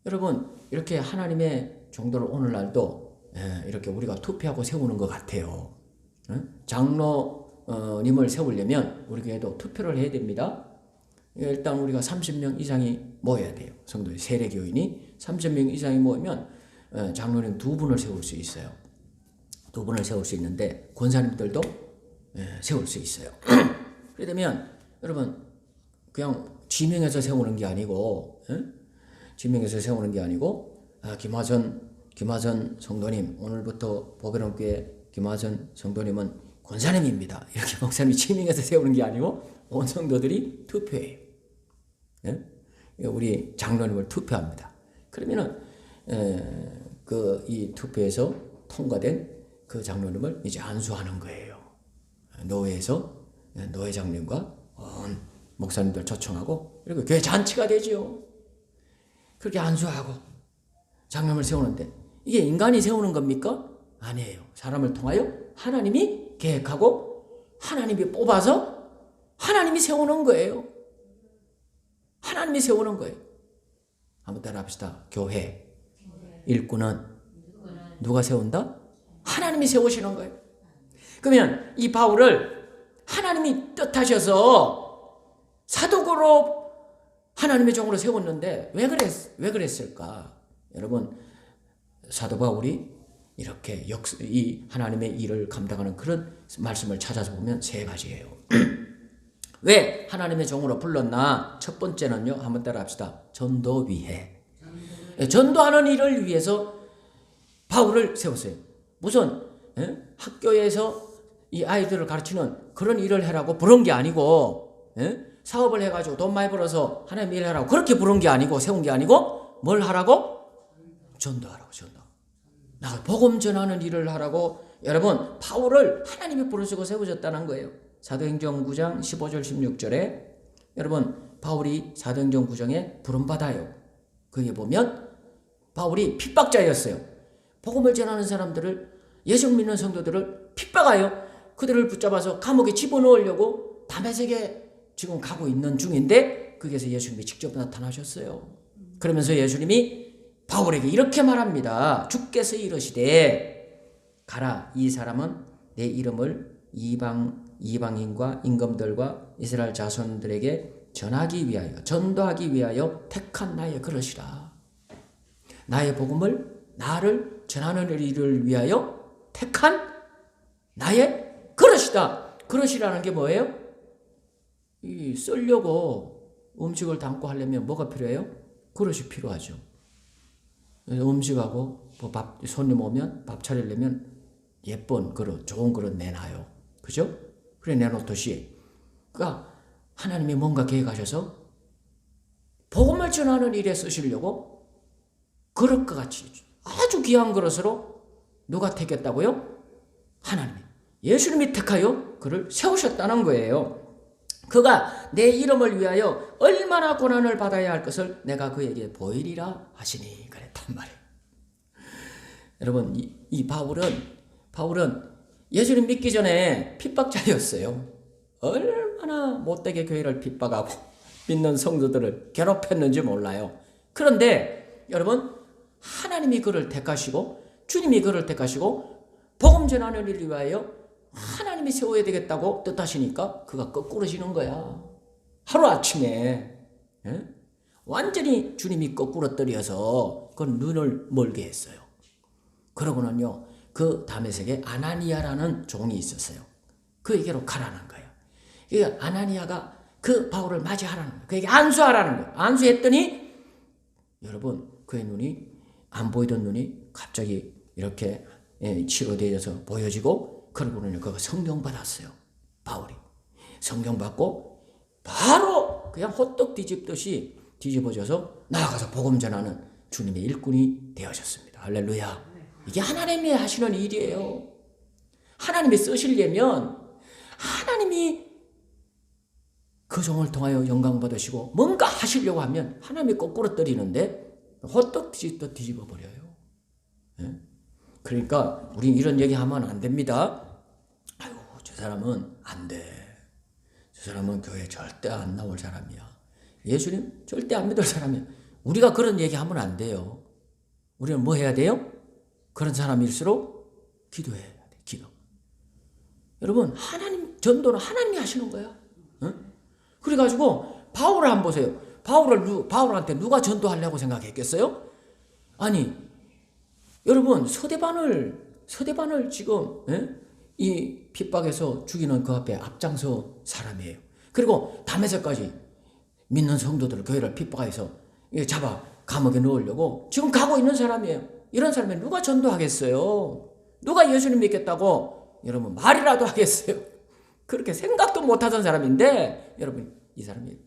여러분 이렇게 하나님의 종도를 오늘날도 이렇게 우리가 투표하고 세우는 것 같아요. 장로님을 세우려면 우리 교회도 투표를 해야 됩니다. 일단 우리가 30명 이상이 모여야 돼요. 성도의 세례교인이 30명 이상이 모이면 장로님 2분을 세울 수 있어요. 2분을 세울 수 있는데 권사님들도 세울 수 있어요. 그러면 여러분 그냥 지명해서 세우는 게 아니고 지명해서 세우는 게 아니고 김하선 성도님 오늘부터 보배론교회 김하선 성도님은 권사님입니다. 이렇게 목사님이 지명해서 세우는 게 아니고 온 성도들이 투표해요. 우리 장로님을 투표합니다. 그러면은 이 투표에서 통과된 그 장로님을 이제 안수하는 거예요. 노회에서 노회장님과 온 목사님들 초청하고 그리고 교회 잔치가 되지요. 그렇게 안수하고 장로님을 세우는데 이게 인간이 세우는 겁니까? 아니에요. 사람을 통하여 하나님이 계획하고 하나님이 뽑아서 하나님이 세우는 거예요. 하나님이 세우는 거예요. 한번 따라합시다. 교회 일꾼은 누가 세운다? 하나님이 세우시는 거예요. 그러면 이 바울을 하나님이 뜻하셔서 사도고로 하나님의 종으로 세웠는데 왜 그랬을까? 여러분 사도 바울이 이렇게 이 하나님의 일을 감당하는 그런 말씀을 찾아서 보면 3가지예요. 왜 하나님의 종으로 불렀나? 첫 번째는요. 한번 따라합시다. 전도 위해. 전도하는 일을 위해서 바울을 세웠어요. 무슨 학교에서 이 아이들을 가르치는 그런 일을 해라고 부른 게 아니고 사업을 해가지고 돈 많이 벌어서 하나님 일 하라고 그렇게 부른 게 아니고 세운 게 아니고 뭘 하라고? 전도하라고. 전도. 나 복음 전하는 일을 하라고 여러분 바울을 하나님이 부르시고 세우셨다는 거예요. 사도행전 9장 15절 16절에 여러분 바울이 사도행전 9장에 부름받아요. 거기에 보면 바울이 핍박자였어요. 복음을 전하는 사람들을 예수 믿는 성도들을 핍박하여 그들을 붙잡아서 감옥에 집어넣으려고 다메섹에 지금 가고 있는 중인데 거기에서 예수님이 직접 나타나셨어요. 그러면서 예수님이 바울에게 이렇게 말합니다. 주께서 이르시되 가라 이 사람은 내 이름을 이방인과 임금들과 이스라엘 자손들에게 전하기 위하여 전도하기 위하여 택한 나의 그릇이라. 나의 복음을 나를 전하는 일을 위하여 택한 나의 그릇이다. 그릇이라는 게 뭐예요? 이 쓰려고 음식을 담고 하려면 뭐가 필요해요? 그릇이 필요하죠. 음식하고 밥 손님 오면 밥 차리려면 예쁜 그릇, 좋은 그릇 내놔요. 그죠? 그래 내놓듯이 그러니까 하나님이 뭔가 계획하셔서 복음을 전하는 일에 쓰시려고 그릇과 같이 아주 귀한 그릇으로 누가 택했다고요? 하나님이. 예수님이 택하여 그를 세우셨다는 거예요. 그가 내 이름을 위하여 얼마나 고난을 받아야 할 것을 내가 그에게 보이리라 하시니 그랬단 말이에요. 여러분 이 바울은 예수님 믿기 전에 핍박자였어요. 얼마나 못되게 교회를 핍박하고 믿는 성도들을 괴롭혔는지 몰라요. 그런데 여러분 하나님이 그를 택하시고 주님이 그를 택하시고 복음 전하는 일을 위하여 하나님이 세워야 되겠다고 뜻하시니까 그가 거꾸로 지는 거야. 하루아침에 완전히 주님이 거꾸로 떨어서 그 눈을 멀게 했어요. 그러고는요 그 다메섹에 아나니아라는 종이 있었어요. 그에게로 가라는 거예요. 그러니까 아나니아가 그 바울을 맞이하라는 거예요. 그에게 안수하라는 거예요. 안수했더니 여러분 그의 눈이 안 보이던 눈이 갑자기 이렇게 치료되어서 보여지고 그러고는 그가 성령 받았어요. 바울이 성령 받고 바로 그냥 호떡 뒤집듯이 뒤집어져서 나아가서 복음 전하는 주님의 일꾼이 되어졌습니다. 할렐루야. 이게 하나님이 하시는 일이에요. 하나님이 쓰시려면 하나님이 그 종을 통하여 영광 받으시고 뭔가 하시려고 하면 하나님이 거꾸로 때리는데 호떡 뒤집어 버려요. 예? 그러니까 우리 이런 얘기하면 안 됩니다. 아이고 저 사람은 안 돼. 저 사람은 교회 절대 안 나올 사람이야. 예수님 절대 안 믿을 사람이야. 우리가 그런 얘기하면 안 돼요. 우리는 뭐 해야 돼요? 그런 사람일수록 기도해야 돼. 기도. 여러분 하나님 전도는 하나님이 하시는 거야. 응? 그래가지고 바울을 한번 보세요. 바울한테 누가 전도하려고 생각했겠어요? 아니 여러분 서대반을 지금 이 핍박에서 죽이는 그 앞에 앞장서 사람이에요. 그리고 다메섹까지 믿는 성도들을 교회를 핍박해서 잡아 감옥에 넣으려고 지금 가고 있는 사람이에요. 이런 사람이 누가 전도하겠어요? 누가 예수님 믿겠다고 여러분 말이라도 하겠어요? 그렇게 생각도 못하던 사람인데 여러분 이 사람이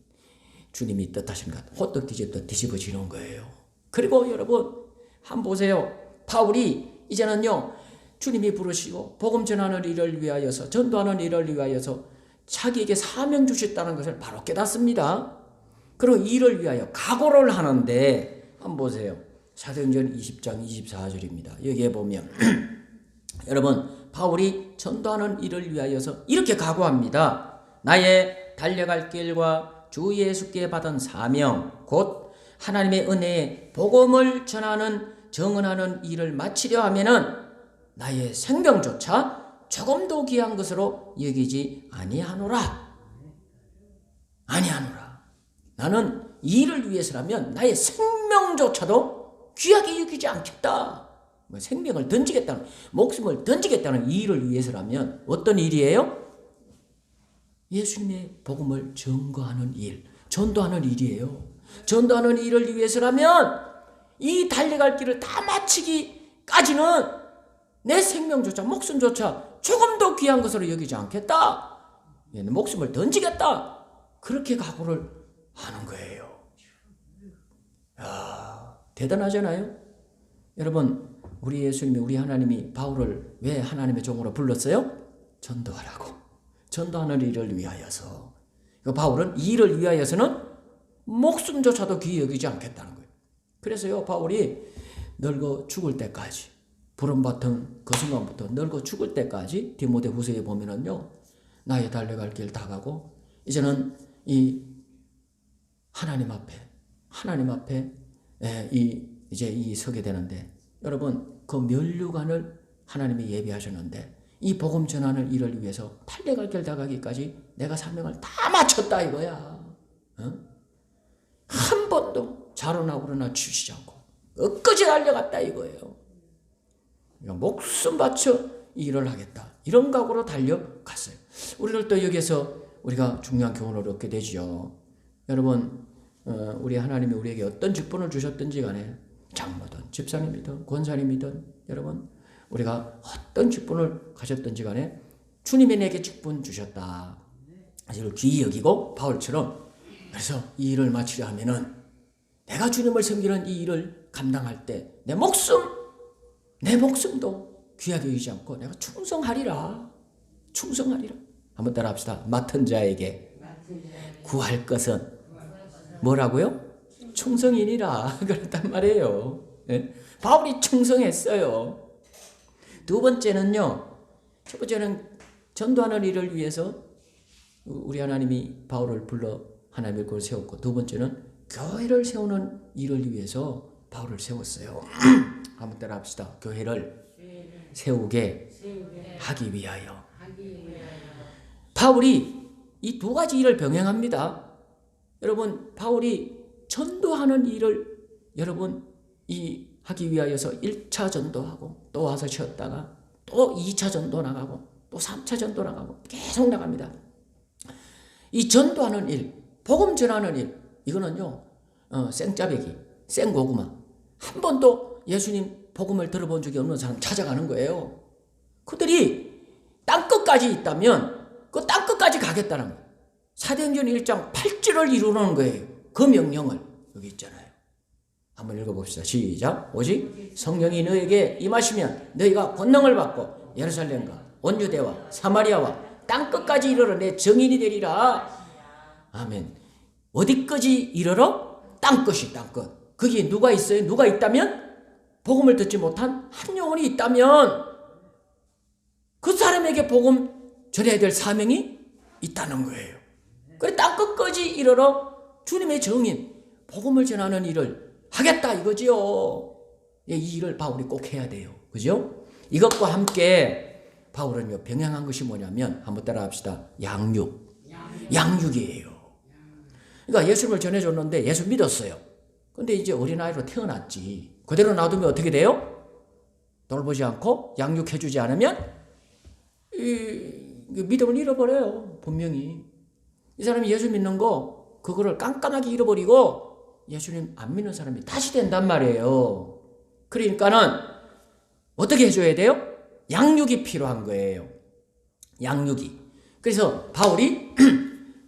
주님이 뜻하신 것 호떡 뒤집어지는 거예요. 그리고 여러분 한번 보세요. 바울이 이제는요 주님이 부르시고 복음 전하는 일을 위하여서 전도하는 일을 위하여서 자기에게 사명 주셨다는 것을 바로 깨닫습니다. 그리고 이를 위하여 각오를 하는데 한번 보세요. 사도행전 20장 24절입니다. 여기에 보면 여러분 바울이 전도하는 일을 위하여서 이렇게 각오합니다. 나의 달려갈 길과 주 예수께 받은 사명 곧 하나님의 은혜에 복음을 전하는 정언하는 일을 마치려 하면은 나의 생명조차 조금도 귀한 것으로 여기지 아니하노라. 나는 이 일을 위해서라면 나의 생명조차도 귀하게 여기지 않겠다. 생명을 던지겠다는, 목숨을 던지겠다는 이 일을 위해서라면 어떤 일이에요? 예수님의 복음을 전거하는 일, 전도하는 일이에요. 전도하는 일을 위해서라면 이 달려갈 길을 다 마치기까지는 내 생명조차, 목숨조차 조금 더 귀한 것으로 여기지 않겠다. 내 목숨을 던지겠다. 그렇게 각오를 하는 거예요. 야, 대단하잖아요? 여러분, 우리 예수님이, 우리 하나님이 바울을 왜 하나님의 종으로 불렀어요? 전도하라고. 전도하는 일을 위하여서. 바울은 이 일을 위하여서는 목숨조차도 귀히 여기지 않겠다는 거예요. 그래서요, 바울이 늙어 죽을 때까지, 부름받은 그 순간부터 늙어 죽을 때까지 디모데후서에 보면은요, 나의 달려갈 길 다 가고, 이제는 이 하나님 앞에 이제 이 서게 되는데, 여러분 그 면류관을 하나님이 예비하셨는데 이 복음 전하는 일을 위해서 달려갈 길 다 가기까지 내가 사명을 다 마쳤다 이거야. 한 번도 자로나 우러나 치우치지 않고 끝까지 달려갔다 이거예요. 목숨 바쳐 이 일을 하겠다. 이런 각오로 달려갔어요. 우리를 또 여기서 우리가 중요한 교훈을 얻게 되죠. 여러분, 우리 하나님이 우리에게 어떤 직분을 주셨든지 간에 장로든 집사님이든 권사님이든 여러분 우리가 어떤 직분을 가졌든지 간에 주님이 내게 직분 주셨다. 이걸 귀히 여기고 바울처럼 그래서 이 일을 마치려 하면은 내가 주님을 섬기는 이 일을 감당할 때 내 목숨도 귀하게 여기지 않고 내가 충성하리라. 한번 따라 합시다. 맡은 자에게 구할 것은 뭐라고요? 충성이니라. 그랬단 말이에요. 네? 바울이 충성했어요. 두 번째는요. 첫 번째는 전도하는 일을 위해서 우리 하나님이 바울을 불러 하나님의 꼴을 세웠고, 두 번째는 교회를 세우는 일을 위해서 바울을 세웠어요. 한번 따라 합시다. 교회를 세우게 하기 위하여. 바울이 이 두 가지 일을 병행합니다. 여러분, 바울이 전도하는 일을 여러분 하기 위하여서 1차 전도하고 또 와서 쉬었다가 또 2차 전도 나가고 또 3차 전도 나가고 계속 나갑니다. 이 전도하는 일, 복음 전하는 일, 이거는요 생짜배기, 생고구마, 한 번도 예수님 복음을 들어본 적이 없는 사람 찾아가는 거예요. 그들이 땅끝까지 있다면 그 땅끝까지 가겠다는 거예요. 사도행전 1장 8절을 이루는 거예요. 그 명령을 여기 있잖아요. 한번 읽어봅시다. 시작. 오직 성령이 너에게 임하시면 너희가 권능을 받고 예루살렘과 온 유대와 사마리아와 땅끝까지 이르러 내 증인이 되리라. 아멘. 어디까지 이르러? 땅끝이 땅끝. 거기에 누가 있어요? 누가 있다면? 복음을 듣지 못한 한 영혼이 있다면 그 사람에게 복음 전해야 될 사명이 있다는 거예요. 그래 땅끝까지 이르러 주님의 증인, 복음을 전하는 일을 하겠다 이거지요. 이 일을 바울이 꼭 해야 돼요. 그죠? 이것과 함께 바울은요 병행한 것이 뭐냐면 한번 따라합시다. 양육이에요. 그러니까 예수님을 전해줬는데 예수 믿었어요. 근데 이제 어린아이로 태어났지. 그대로 놔두면 어떻게 돼요? 돌보지 않고 양육해주지 않으면 이 믿음을 잃어버려요. 분명히. 이 사람이 예수 믿는 거 그거를 깜깜하게 잃어버리고 예수님 안 믿는 사람이 다시 된단 말이에요. 그러니까는 어떻게 해줘야 돼요? 양육이 필요한 거예요. 양육이. 그래서 바울이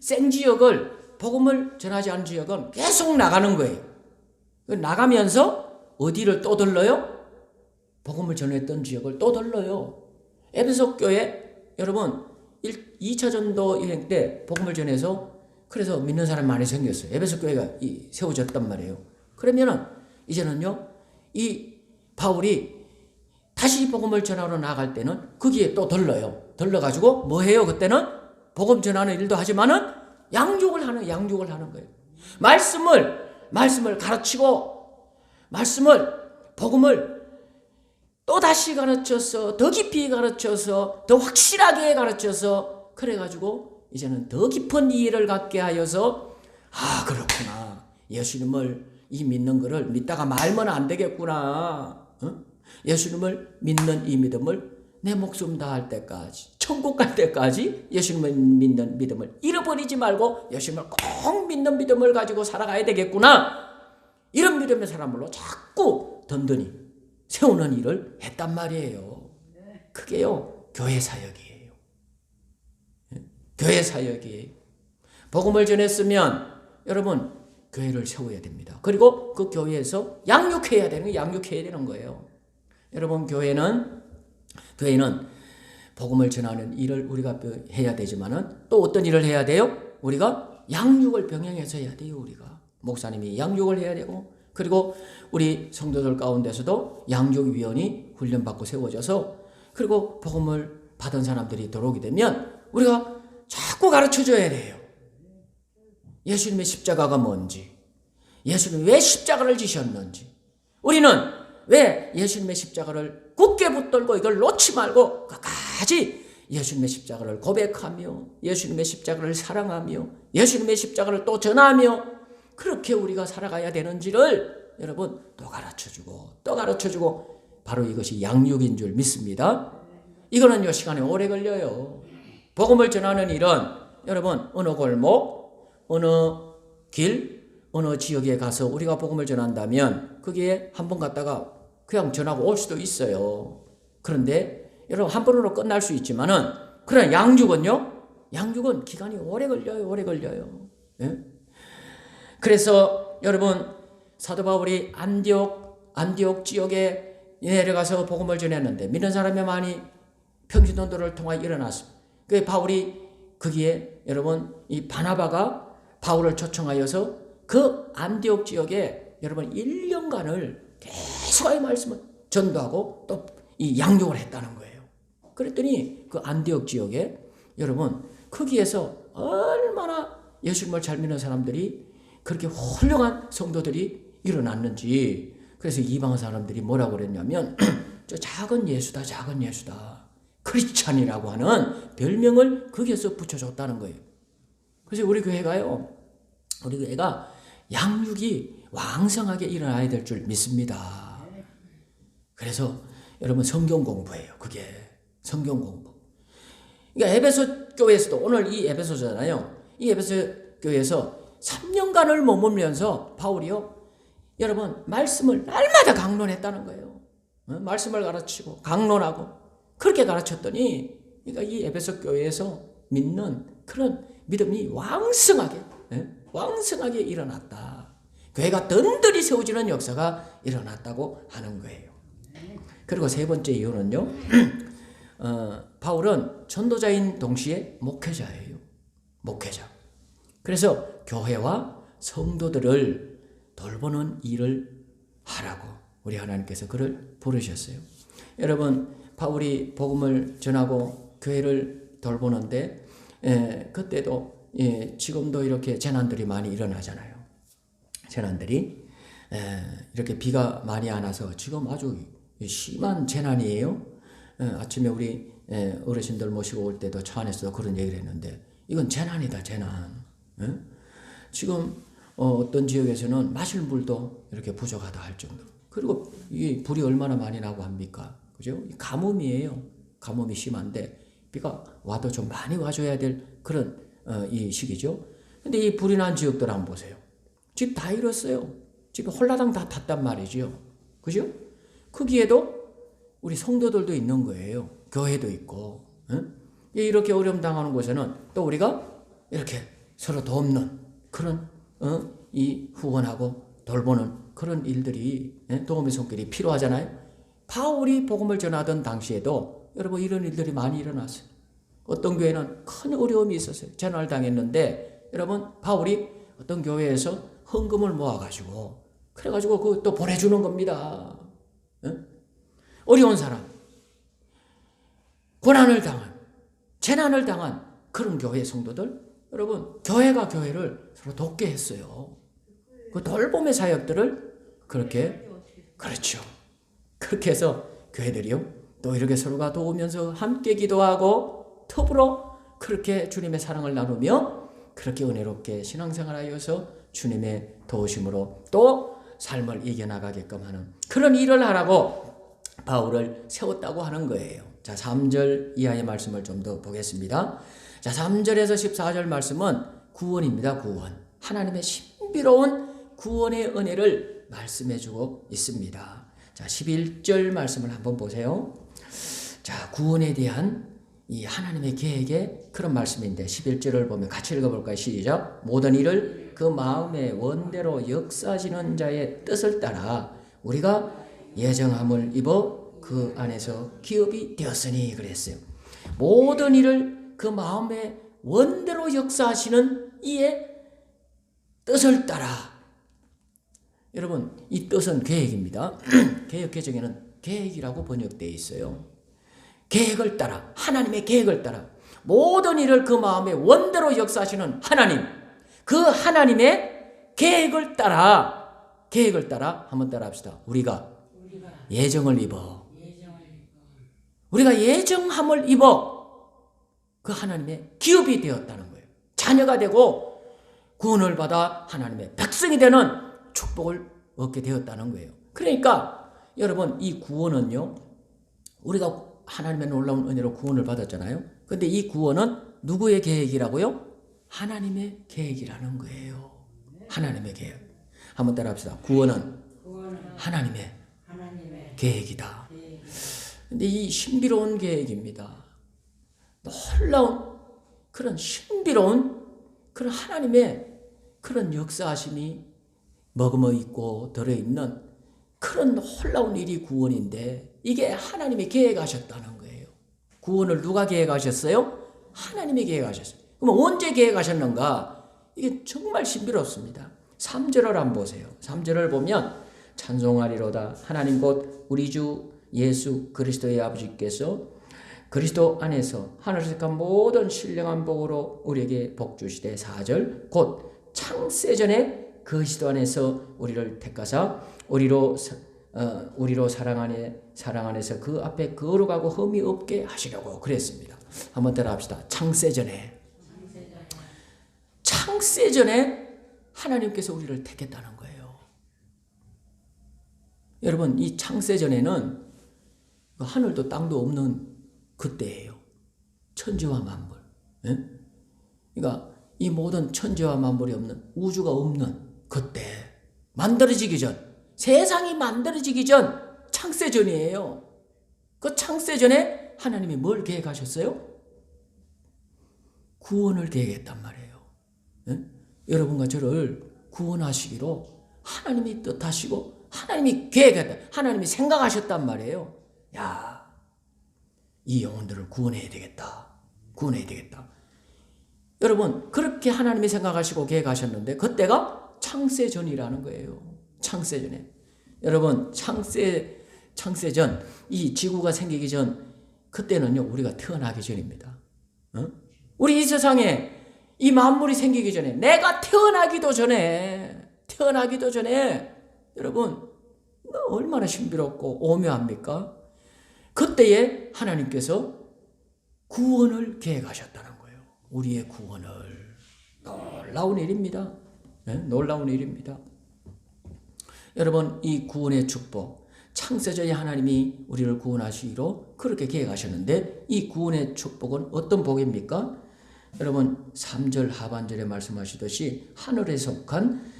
센 지역을 복음을 전하지 않은 지역은 계속 나가는 거예요. 나가면서 어디를 또 들러요? 복음을 전했던 지역을 또 들러요. 에베소 교회 여러분 2차 전도 여행 때 복음을 전해서 그래서 믿는 사람 많이 생겼어요. 에베소 교회가 세워졌단 말이에요. 그러면은 이제는요 이 바울이 다시 복음을 전하러 나갈 때는 거기에 또 들러요. 들러가지고 뭐 해요? 그때는 복음 전하는 일도 하지만은 양육을 하는 거예요. 말씀을 가르치고 복음을 또 다시 가르쳐서 더 깊이 가르쳐서 더 확실하게 가르쳐서 그래가지고 이제는 더 깊은 이해를 갖게 하여서 아 그렇구나 예수님을 이 믿는 거를 믿다가 말면 안 되겠구나. 예수님을 믿는 이 믿음을 내 목숨 다할 때까지 천국 갈 때까지 예수님을 믿는 믿음을 잃어버리지 말고 예수님을 꼭 믿는 믿음을 가지고 살아가야 되겠구나. 이런 믿음의 사람으로 자꾸 든든히 세우는 일을 했단 말이에요. 그게요 교회 사역이에요. 교회 사역이에요. 복음을 전했으면 여러분 교회를 세워야 됩니다. 그리고 그 교회에서 양육해야 되는 거예요. 여러분 교회는 복음을 전하는 일을 우리가 해야 되지만은 또 어떤 일을 해야 돼요? 우리가 양육을 병행해서 해야 돼요. 우리가 목사님이 양육을 해야 되고 그리고 우리 성도들 가운데서도 양육위원이 훈련받고 세워져서 그리고 복음을 받은 사람들이 들어오게 되면 우리가 자꾸 가르쳐줘야 돼요. 예수님의 십자가가 뭔지, 예수님이 왜 십자가를 지셨는지, 우리는 왜 예수님의 십자가를 굳게 붙들고 이걸 놓지 말고 끝까지 예수님의 십자가를 고백하며 예수님의 십자가를 사랑하며 예수님의 십자가를 또 전하며 그렇게 우리가 살아가야 되는지를 여러분 또 가르쳐주고 바로 이것이 양육인 줄 믿습니다. 이거는요 시간이 오래 걸려요. 복음을 전하는 일은 여러분 어느 골목 어느 길 어느 지역에 가서 우리가 복음을 전한다면 거기에 한 번 갔다가 그냥 전하고 올 수도 있어요. 그런데 여러분 한 번으로 끝날 수 있지만은 그러나 양육은 기간이 오래 걸려요. 예? 그래서 여러분 사도 바울이 안디옥 지역에 내려가서 복음을 전했는데 믿는 사람이 많이 평신도들을 통하여 일어났습니다. 그 바울이 거기에 여러분 이 바나바가 바울을 초청하여서 그 안디옥 지역에 여러분 1년간을 계속 이 말씀을 전도하고 또 이 양육을 했다는 거예요. 그랬더니 그 안디옥 지역에 여러분 거기에서 얼마나 예수님을 잘 믿는 사람들이 그렇게 훌륭한 성도들이 일어났는지 그래서 이방 사람들이 뭐라고 그랬냐면 저 작은 예수다 크리스찬이라고 하는 별명을 거기에서 붙여줬다는 거예요. 그래서 우리 교회가 양육이 왕성하게 일어나야 될 줄 믿습니다. 그래서 여러분 성경 공부예요. 그게 성경 공부. 그러니까 에베소 교회에서도 오늘 이 에베소잖아요. 이 에베소 교회에서 3년간을 머물면서 바울이요. 여러분 말씀을 날마다 강론했다는 거예요. 말씀을 가르치고 강론하고 그렇게 가르쳤더니 그러니까 이 에베소 교회에서 믿는 그런 믿음이 왕성하게 왕성하게 일어났다. 교회가 든든히 세워지는 역사가 일어났다고 하는 거예요. 그리고 세 번째 이유는요. 바울은 전도자인 동시에 목회자예요. 목회자. 그래서 교회와 성도들을 돌보는 일을 하라고 우리 하나님께서 그를 부르셨어요. 여러분, 바울이 복음을 전하고 교회를 돌보는데 그때도 지금도 이렇게 재난들이 많이 일어나잖아요. 재난들이 이렇게 비가 많이 안 와서 지금 아주 심한 재난이에요. 아침에 우리 어르신들 모시고 올 때도 차 안에서 그런 얘기를 했는데 이건 재난이다, 재난. 지금 어떤 지역에서는 마실 물도 이렇게 부족하다 할 정도로. 그리고 이 불이 얼마나 많이 나고 합니까? 그죠? 가뭄이에요. 가뭄이 심한데 비가 와도 좀 많이 와줘야 될 그런 이 시기죠. 근데 이 불이 난 지역들 한번 보세요. 집 다 잃었어요. 집 홀라당 다 탔단 말이죠. 그죠? 거기에도 우리 성도들도 있는 거예요. 교회도 있고. 이렇게 어려움 당하는 곳에는 또 우리가 이렇게 서로 돕는 그런 이 후원하고 돌보는 그런 일들이 도움의 손길이 필요하잖아요. 바울이 복음을 전하던 당시에도 여러분 이런 일들이 많이 일어났어요. 어떤 교회는 큰 어려움이 있었어요. 재난을 당했는데 여러분 바울이 어떤 교회에서 헌금을 모아가지고 그래가지고 그또 보내주는 겁니다. 어려운 사람, 고난을 당한, 재난을 당한 그런 교회 성도들, 여러분 교회가 교회를 서로 돕게 했어요. 그 돌봄의 사역들을 그렇게, 그렇죠. 그렇게 해서 교회들이요 또 이렇게 서로가 도우면서 함께 기도하고 더불어 그렇게 주님의 사랑을 나누며 그렇게 은혜롭게 신앙생활하여서 주님의 도우심으로 또 삶을 이겨나가게끔 하는 그런 일을 하라고 바울을 세웠다고 하는 거예요. 자, 3절 이하의 말씀을 좀 더 보겠습니다. 자, 3절에서 14절 말씀은 구원입니다. 구원. 하나님의 신비로운 구원의 은혜를 말씀해주고 있습니다. 자, 11절 말씀을 한번 보세요. 자, 구원에 대한 이 하나님의 계획의 그런 말씀인데 11절을 보면 같이 읽어볼까요? 시작. 모든 일을 그 마음의 원대로 역사하시는 자의 뜻을 따라 우리가 예정함을 입어 그 안에서 기업이 되었으니 그랬어요. 모든 일을 그 마음의 원대로 역사하시는 이의 뜻을 따라. 여러분 이 뜻은 계획입니다. 개역개정에는 계획이라고 번역되어 있어요. 계획을 따라, 하나님의 계획을 따라 모든 일을 그 마음의 원대로 역사하시는 하나님, 그 하나님의 계획을 따라 한번 따라 합시다. 우리가 예정을 입어. 우리가 예정함을 입어 그 하나님의 기업이 되었다는 거예요. 자녀가 되고 구원을 받아 하나님의 백성이 되는 축복을 얻게 되었다는 거예요. 그러니까 여러분 이 구원은요 우리가 하나님의 놀라운 은혜로 구원을 받았잖아요. 근데 이 구원은 누구의 계획이라고요? 하나님의 계획이라는 거예요. 하나님의 계획. 한번 따라 합시다. 구원은 하나님의 계획이다. 근데 이 신비로운 계획입니다. 놀라운 그런 신비로운 그런 하나님의 그런 역사하심이 머금어 있고 들어있는 그런 놀라운 일이 구원인데 이게 하나님이 계획하셨다는 거예요. 구원을 누가 계획하셨어요? 하나님이 계획하셨어요. 그럼 언제 계획하셨는가? 이게 정말 신비롭습니다. 3절을 한번 보세요. 3절을 보면 찬송하리로다. 하나님 곧 우리 주 예수 그리스도의 아버지께서 그리스도 안에서 하늘에서 택한 모든 신령한 복으로 우리에게 복 주시되 4절 곧 창세전에 그리스도 안에서 우리를 택하사 우리로 사랑 안에서 그 앞에 거룩하고 흠이 없게 하시려고 그랬습니다. 한번 따라 합시다. 창세전에 하나님께서 우리를 택했다는 거예요. 여러분 이 창세전에는 하늘도 땅도 없는 그때예요. 천지와 만물. 그러니까 이 모든 천지와 만물이 없는 우주가 없는 그때 만들어지기 전 세상이 만들어지기 전 창세전이에요. 그 창세전에 하나님이 뭘 계획하셨어요? 구원을 계획했단 말이에요. 예? 여러분과 저를 구원하시기로 하나님이 뜻하시고 하나님이 계획했다. 하나님이 생각하셨단 말이에요. 야, 이 영혼들을 구원해야 되겠다. 구원해야 되겠다. 여러분, 그렇게 하나님이 생각하시고 계획하셨는데 그때가 창세전이라는 거예요. 창세전에. 여러분, 창세전, 이 지구가 생기기 전, 그때는요, 우리가 태어나기 전입니다. 우리 이 세상에 이 만물이 생기기 전에, 내가 태어나기도 전에, 여러분, 얼마나 신비롭고 오묘합니까? 그때에 하나님께서 구원을 계획하셨다는 거예요. 우리의 구원을. 놀라운 일입니다. 네? 놀라운 일입니다. 여러분, 이 구원의 축복, 창세전에 하나님이 우리를 구원하시기로 그렇게 계획하셨는데 이 구원의 축복은 어떤 복입니까? 여러분, 3절 하반절에 말씀하시듯이 하늘에 속한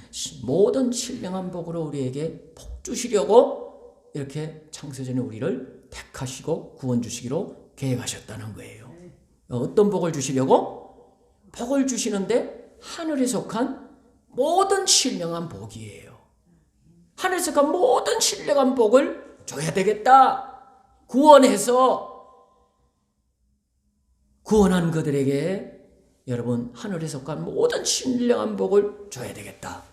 모든 신령한 복으로 우리에게 복 주시려고 이렇게 창세전에 우리를 택하시고 구원 주시기로 계획하셨다는 거예요. 어떤 복을 주시려고? 복을 주시는데 하늘에 속한 모든 신령한 복이에요. 하늘에 속한 모든 신령한 복을 줘야 되겠다. 구원해서 구원한 그들에게 여러분 하늘에 속한 모든 신령한 복을 줘야 되겠다.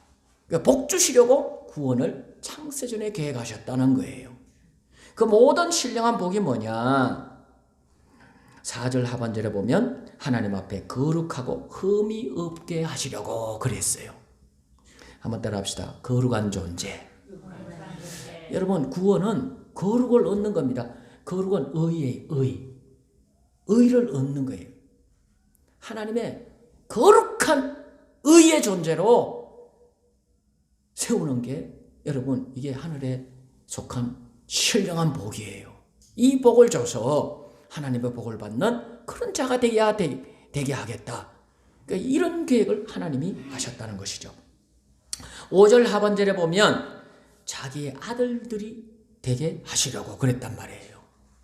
그러니까 복 주시려고 구원을 창세전에 계획하셨다는 거예요. 그 모든 신령한 복이 뭐냐? 4절 하반절에 보면 하나님 앞에 거룩하고 흠이 없게 하시려고 그랬어요. 한번 따라 합시다. 거룩한 존재. 여러분, 구원은 거룩을 얻는 겁니다. 거룩은 의예요. 의를 얻는 거예요. 하나님의 거룩한 의의 존재로 세우는 게 여러분, 이게 하늘에 속한 신령한 복이에요. 이 복을 줘서 하나님의 복을 받는 그런 자가 되게 하겠다. 그러니까 이런 계획을 하나님이 하셨다는 것이죠. 5절 하반절에 보면 자기의 아들들이 되게 하시려고 그랬단 말이에요.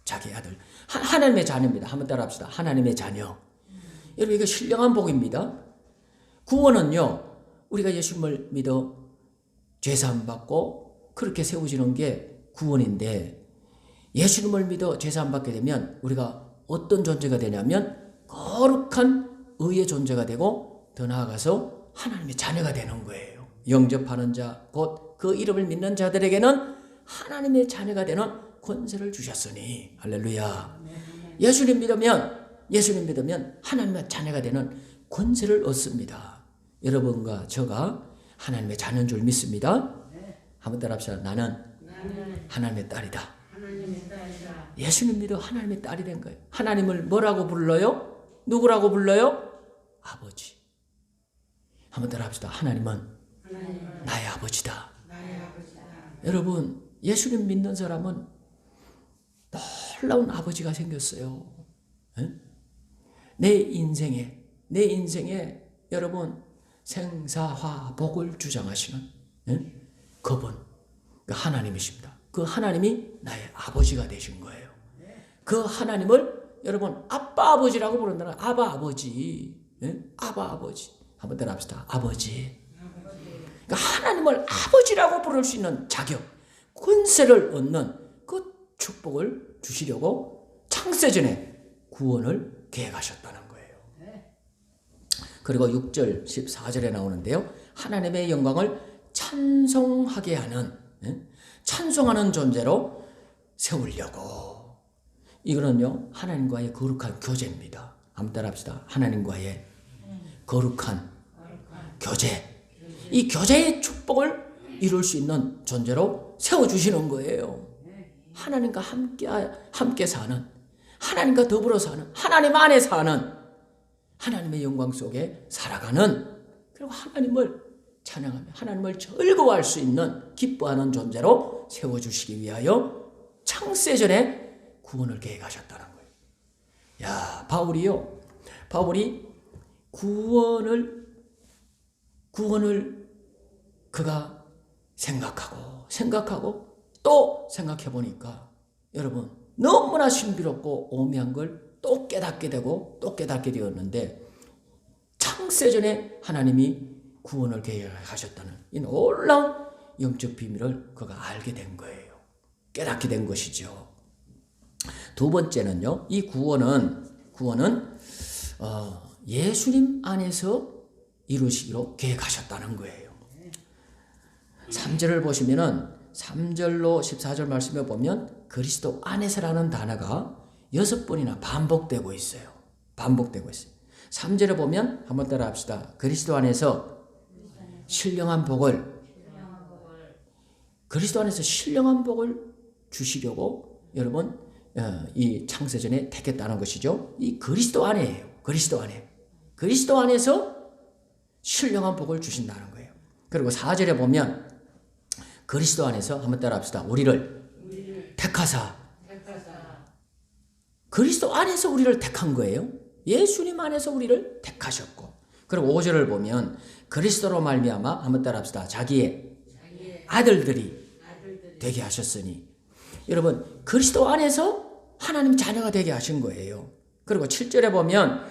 자기의 아들. 하나님의 자녀입니다. 한번 따라 합시다. 하나님의 자녀. 여러분, 이거 신령한 복입니다. 구원은요, 우리가 예수님을 믿어 죄사함 받고 그렇게 세워지는 게 구원인데, 예수님을 믿어 죄사함 받게 되면 우리가 어떤 존재가 되냐면 거룩한 의의 존재가 되고 더 나아가서 하나님의 자녀가 되는 거예요. 영접하는 자, 곧 그 이름을 믿는 자들에게는 하나님의 자녀가 되는 권세를 주셨으니, 할렐루야. 예수님 믿으면 하나님의 자녀가 되는 권세를 얻습니다. 여러분과 저가 하나님의 자녀인 줄 믿습니다. 한번 따라합시다. 나는 하나님의 딸이다. 예수님 믿어 하나님의 딸이 된 거예요. 하나님을 뭐라고 불러요? 누구라고 불러요? 아버지. 한번 따라합시다. 하나님은 나의 아버지다. 여러분, 예수님 믿는 사람은 놀라운 아버지가 생겼어요. 내 인생에 여러분 생사화 복을 주장하시는 그분, 그 하나님이십니다. 그 하나님이 나의 아버지가 되신 거예요. 그 하나님을 여러분 아빠 아버지라고 부른다는 아바 아버지. 아바 아버지. 한번 따라합시다. 아버지. 그러니까 하나님을 아버지라고 부를 수 있는 자격, 권세를 얻는 그 축복을 주시려고 창세전에 구원을 계획하셨다는 거예요. 그리고 6절 14절에 나오는데요. 하나님의 영광을 찬송하게 하는, 찬송하는 존재로 세우려고. 이거는요, 하나님과의 거룩한 교제입니다. 한번 따라합시다. 하나님과의 거룩한 교제. 이 교제의 축복을 이룰 수 있는 존재로 세워주시는 거예요. 하나님과 함께 사는, 하나님과 더불어 사는, 하나님 안에 사는, 하나님의 영광 속에 살아가는, 그리고 하나님을 찬양하며 하나님을 즐거워할 수 있는, 기뻐하는 존재로 세워주시기 위하여 창세전에 구원을 계획하셨다는 거예요. 야, 바울이 구원을 그가 생각하고 또 생각해 보니까 여러분 너무나 신비롭고 오묘한 걸 또 깨닫게 되고 또 깨닫게 되었는데, 창세전에 하나님이 구원을 계획하셨다는 이 놀라운 영적 비밀을 그가 알게 된 거예요. 깨닫게 된 것이죠. 두 번째는요, 이 구원은 예수님 안에서 이루시기로 계획하셨다는 거예요. 3절을 보시면은 3절로 14절 말씀에 보면 그리스도 안에서라는 단어가 6번이나 반복되고 있어요. 반복되고 있어요. 3절에 보면 한번 따라 합시다. 그리스도 안에서 신령한 복을 주시려고 여러분 이 창세전에 택했다는 것이죠. 이 그리스도 안에예요. 그리스도 안에서 신령한 복을 주신다는 거예요. 그리고 4절에 보면 그리스도 안에서 한번 따라 합시다. 우리를 택하사. 그리스도 안에서 우리를 택한 거예요. 예수님 안에서 우리를 택하셨고, 그리고 5절을 보면 그리스도로 말미암아 한번 따라 합시다. 자기의 아들들이 되게 하셨으니. 여러분, 그리스도 안에서 하나님 자녀가 되게 하신 거예요. 그리고 7절에 보면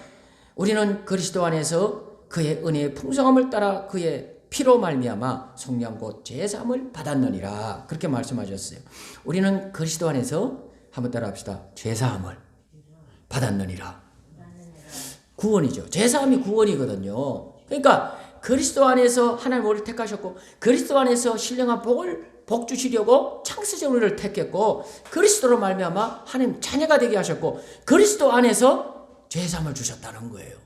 우리는 그리스도 안에서 그의 은혜의 풍성함을 따라 그의 피로 말미암아 속량 곧 제사함을 받았느니라. 그렇게 말씀하셨어요. 우리는 그리스도 안에서 한번 따라 합시다. 제사함을 받았느니라. 구원이죠. 제사함이 구원이거든요. 그러니까 그리스도 안에서 하나님 우리를 택하셨고, 그리스도 안에서 신령한 복 주시려고 창세전 우리를 택했고, 그리스도로 말미암아 하나님 자녀가 되게 하셨고, 그리스도 안에서 제사함을 주셨다는 거예요.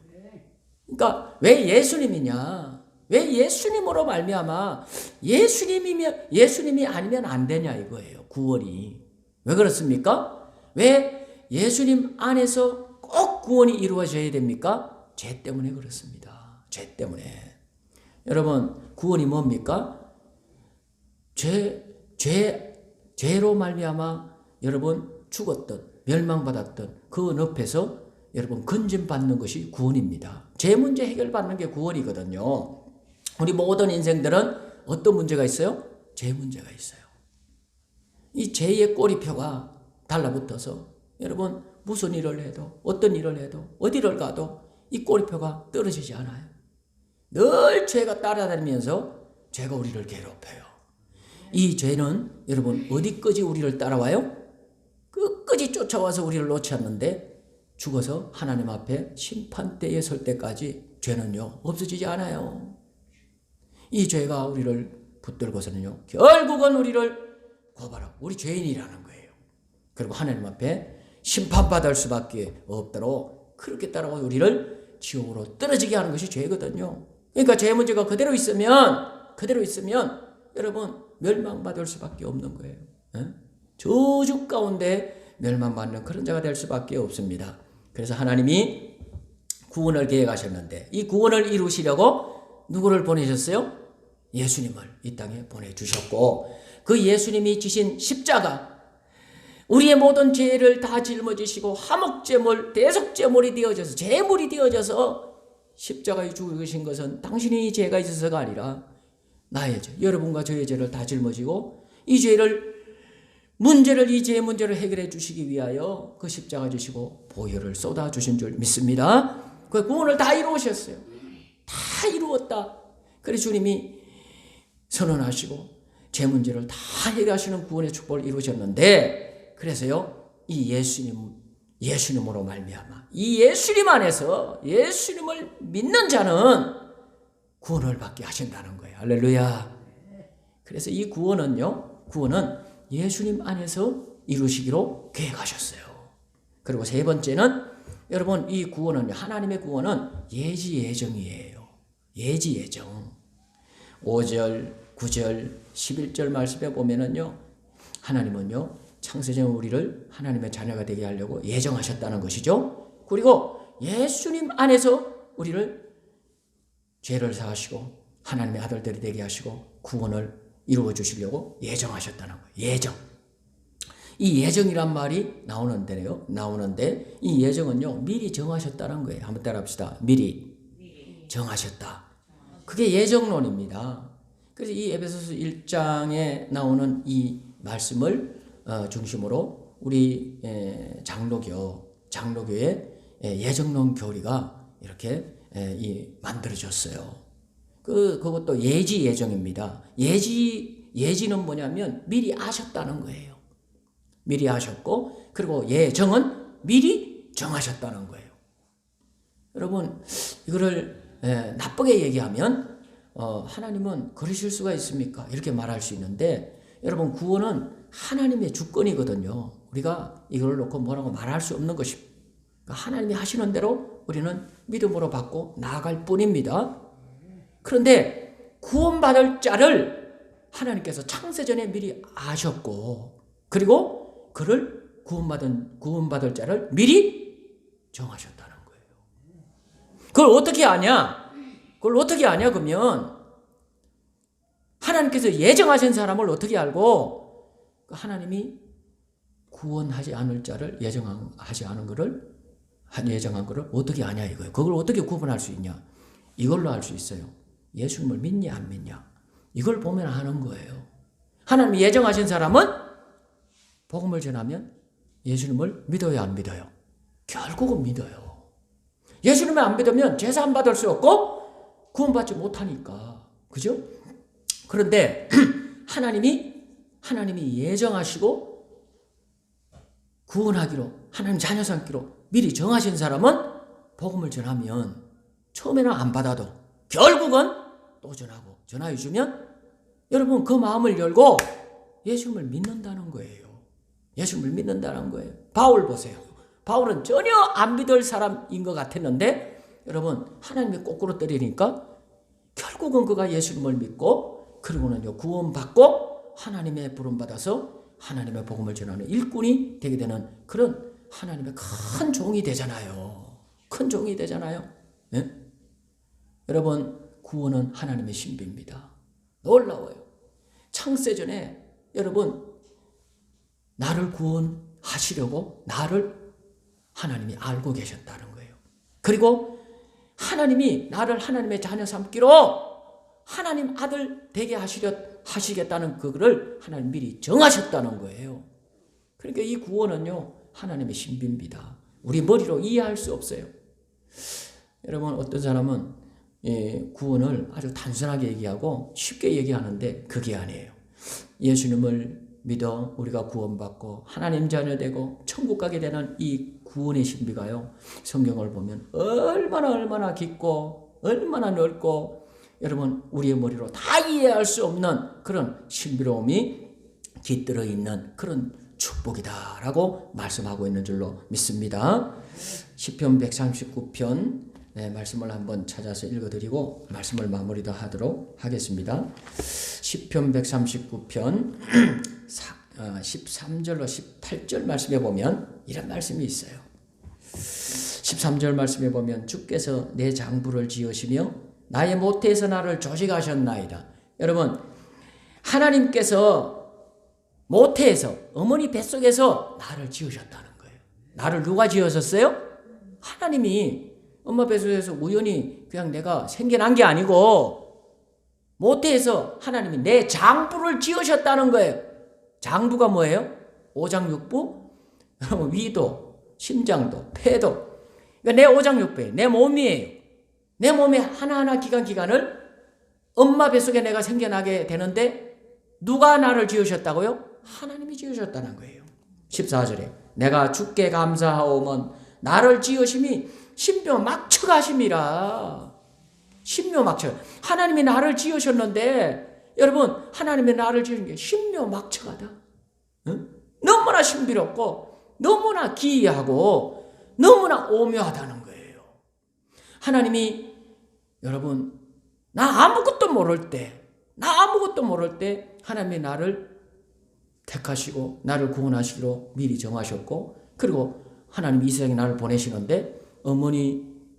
그러니까 왜 예수님이냐? 왜 예수님으로 말미암아 예수님이 아니면 안 되냐 이거예요. 구원이. 왜 그렇습니까? 왜 예수님 안에서 꼭 구원이 이루어져야 됩니까? 죄 때문에 그렇습니다. 죄 때문에. 여러분, 구원이 뭡니까? 죄로 말미암아 여러분 죽었던, 멸망받았던 그 늪에서 여러분 건진받는 것이 구원입니다. 죄 문제 해결받는 게 구원이거든요. 우리 모든 인생들은 어떤 문제가 있어요? 죄 문제가 있어요. 이 죄의 꼬리표가 달라붙어서 여러분 무슨 일을 해도, 어떤 일을 해도, 어디를 가도 이 꼬리표가 떨어지지 않아요. 늘 죄가 따라다니면서 죄가 우리를 괴롭혀요. 이 죄는 여러분 어디까지 우리를 따라와요? 끝까지 쫓아와서 우리를 놓쳤는데 죽어서 하나님 앞에 심판대에 설 때까지 죄는요 없어지지 않아요. 이 죄가 우리를 붙들고서는요 결국은 우리를 고발하고 우리 죄인이라는 거예요. 그리고 하나님 앞에 심판받을 수밖에 없도록 그렇게 따라와 우리를 지옥으로 떨어지게 하는 것이 죄거든요. 그러니까 죄 문제가 그대로 있으면 여러분 멸망받을 수밖에 없는 거예요. 저주 가운데 멸망받는 그런 자가 될 수밖에 없습니다. 그래서 하나님이 구원을 계획하셨는데 이 구원을 이루시려고 누구를 보내셨어요? 예수님을 이 땅에 보내주셨고, 그 예수님이 지신 십자가, 우리의 모든 죄를 다 짊어지시고 화목제물, 대속제물이 되어져서 제물이 되어져서 십자가에 죽으신 것은 당신이 죄가 있어서가 아니라 나의 죄, 여러분과 저의 죄를 다 짊어지고 이 죄의 문제를 해결해 주시기 위하여 그 십자가 지시고 보혈을 쏟아 주신 줄 믿습니다. 그 구원을 다 이루셨어요. 다 이루었다. 그래서 주님이 선언하시고 죄 문제를 다 해결하시는 구원의 축복을 이루셨는데, 그래서요 이 예수님으로 말미암아 이 예수님 안에서 예수님을 믿는 자는 구원을 받게 하신다는 거예요. 할렐루야. 그래서 이 구원은 예수님 안에서 이루시기로 계획하셨어요. 그리고 세 번째는 여러분 이 구원은, 하나님의 구원은 예지예정이에요. 예지예정. 5절 9절 11절 말씀에 보면은요 하나님은요 창세전 우리를 하나님의 자녀가 되게 하려고 예정하셨다는 것이죠. 그리고 예수님 안에서 우리를 죄를 사하시고 하나님의 아들들이 되게 하시고 구원을 이루어 주시려고 예정하셨다는 거예요. 예정. 이 예정이란 말이 나오는데 이 예정은요 미리 정하셨다는 거예요. 한번 따라합시다. 미리 정하셨다. 그게 예정론입니다. 그래서 이 에베소서 1장에 나오는 이 말씀을 중심으로 우리 장로교의 예정론 교리가 이렇게 만들어졌어요. 그것도 예지 예정입니다. 예지는 뭐냐면 미리 아셨다는 거예요. 미리 아셨고, 그리고 예정은 미리 정하셨다는 거예요. 여러분, 이거를 나쁘게 얘기하면 하나님은 그러실 수가 있습니까? 이렇게 말할 수 있는데, 여러분, 구원은 하나님의 주권이거든요. 우리가 이걸 놓고 뭐라고 말할 수 없는 것입니다. 그러니까 하나님이 하시는 대로 우리는 믿음으로 받고 나아갈 뿐입니다. 그런데 구원받을 자를 하나님께서 창세전에 미리 아셨고, 그리고 그를 구원받을 자를 미리 정하셨다는 거예요. 그걸 어떻게 아냐? 그러면 하나님께서 예정하신 사람을 어떻게 알고, 하나님이 구원하지 않을 자를 예정한 거를 어떻게 아냐 이거예요. 그걸 어떻게 구분할 수 있냐? 이걸로 알 수 있어요. 예수님을 믿냐 안 믿냐? 이걸 보면 아는 거예요. 하나님이 예정하신 사람은 복음을 전하면 예수님을 믿어요, 안 믿어요? 결국은 믿어요. 예수님을 안 믿으면 제사 안 받을 수 없고 구원받지 못하니까. 그죠? 그런데 하나님이 예정하시고 구원하기로, 하나님 자녀 삼기로 미리 정하신 사람은 복음을 전하면 처음에는 안 받아도 결국은 또 전하여 주면 여러분 그 마음을 열고 예수님을 믿는다는 거예요. 바울 보세요. 바울은 전혀 안 믿을 사람인 것 같았는데 여러분 하나님이 거꾸로 때리니까 결국은 그가 예수님을 믿고 그리고는요 구원받고 하나님의 부름받아서 하나님의 복음을 전하는 일꾼이 되게 되는 그런 하나님의 큰 종이 되잖아요. 네? 여러분 구원은 하나님의 신비입니다. 놀라워요. 창세전에 여러분 나를 구원하시려고 나를 하나님이 알고 계셨다는 거예요. 그리고 하나님이 나를 하나님의 자녀 삼기로 하나님 아들 되게 하시겠다는 그거를 하나님 미리 정하셨다는 거예요. 그러니까 이 구원은요 하나님의 신비입니다. 우리 머리로 이해할 수 없어요. 여러분 어떤 사람은 구원을 아주 단순하게 얘기하고 쉽게 얘기하는데 그게 아니에요. 예수님을 믿어 우리가 구원받고 하나님 자녀 되고 천국 가게 되는 이 구원의 신비가요 성경을 보면 얼마나 깊고 얼마나 넓고 여러분 우리의 머리로 다 이해할 수 없는 그런 신비로움이 깃들어 있는 그런 축복이다라고 말씀하고 있는 줄로 믿습니다. 시편 139편 말씀을 한번 찾아서 읽어드리고 말씀을 마무리도 하도록 하겠습니다. 시편 139편 13절로 18절 말씀에 보면 이런 말씀이 있어요. 13절 말씀에 보면 주께서 내 장부를 지으시며 나의 모태에서 나를 조직하셨나이다. 여러분 하나님께서 모태에서 어머니 뱃속에서 나를 지으셨다는 거예요. 나를 누가 지으셨어요? 하나님이 엄마 뱃속에서 우연히 그냥 내가 생겨난 게 아니고 모태에서 하나님이 내 장부를 지으셨다는 거예요. 장부가 뭐예요? 오장육부, 위도, 심장도, 폐도. 그러니까 내 오장육부예요. 내 몸이에요. 내 몸의 하나하나 기관을 엄마 뱃속에 내가 생겨나게 되는데 누가 나를 지으셨다고요? 하나님이 지으셨다는 거예요. 14절에 내가 주께 감사하오면 나를 지으심이 신묘막측하심이라. 신묘막측. 하나님이 나를 지으셨는데 여러분 하나님이 나를 지은 게 신묘막측하다. 응? 너무나 신비롭고 너무나 기이하고 너무나 오묘하다는 거예요. 하나님이 여러분 나 아무것도 모를 때 하나님이 나를 택하시고 나를 구원하시기로 미리 정하셨고 그리고 하나님이 이 세상에 나를 보내시는데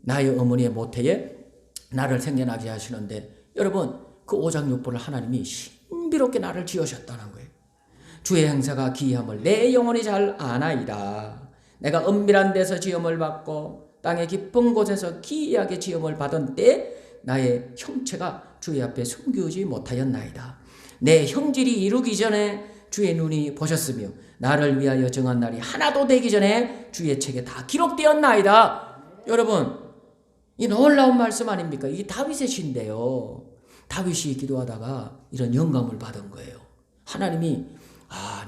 나의 어머니의 모태에 나를 생겨나게 하시는데 여러분 그 오장육부를 하나님이 신비롭게 나를 지으셨다는 거예요. 주의 행사가 기이함을 내 영혼이 잘 아나이다. 내가 은밀한 데서 지음을 받고 땅의 깊은 곳에서 기이하게 지음을 받은 때 나의 형체가 주의 앞에 숨기지 못하였나이다. 내 형질이 이루기 전에 주의 눈이 보셨으며 나를 위하여 정한 날이 하나도 되기 전에 주의 책에 다 기록되었나이다. 여러분 이 놀라운 말씀 아닙니까? 이게 다윗의 시인데요. 다윗이 기도하다가 이런 영감을 받은 거예요. 하나님이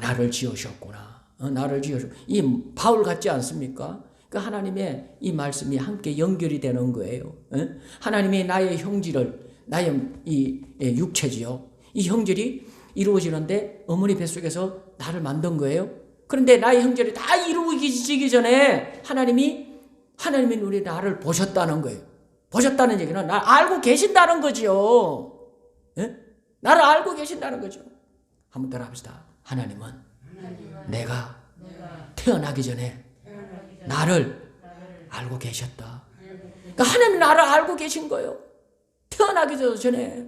나를 지으셨구나. 나를 지으셨. 이 바울 같지 않습니까? 그 하나님의 이 말씀이 함께 연결이 되는 거예요. 하나님이 나의 형질을 나의 이 육체지요. 이 형질이 이루어지는데 어머니 뱃속에서 나를 만든 거예요. 그런데 나의 형질이 다 이루어지기 전에 하나님이 우리 나를 보셨다는 거예요. 보셨다는 얘기는 나를 알고 계신다는 거죠. 나를 알고 계신다는 거죠. 한번 따라합시다. 하나님은 내가 태어나기 전에 나를 알고 계셨다. 그러니까 하나님이 나를 알고 계신 거예요. 태어나기 전에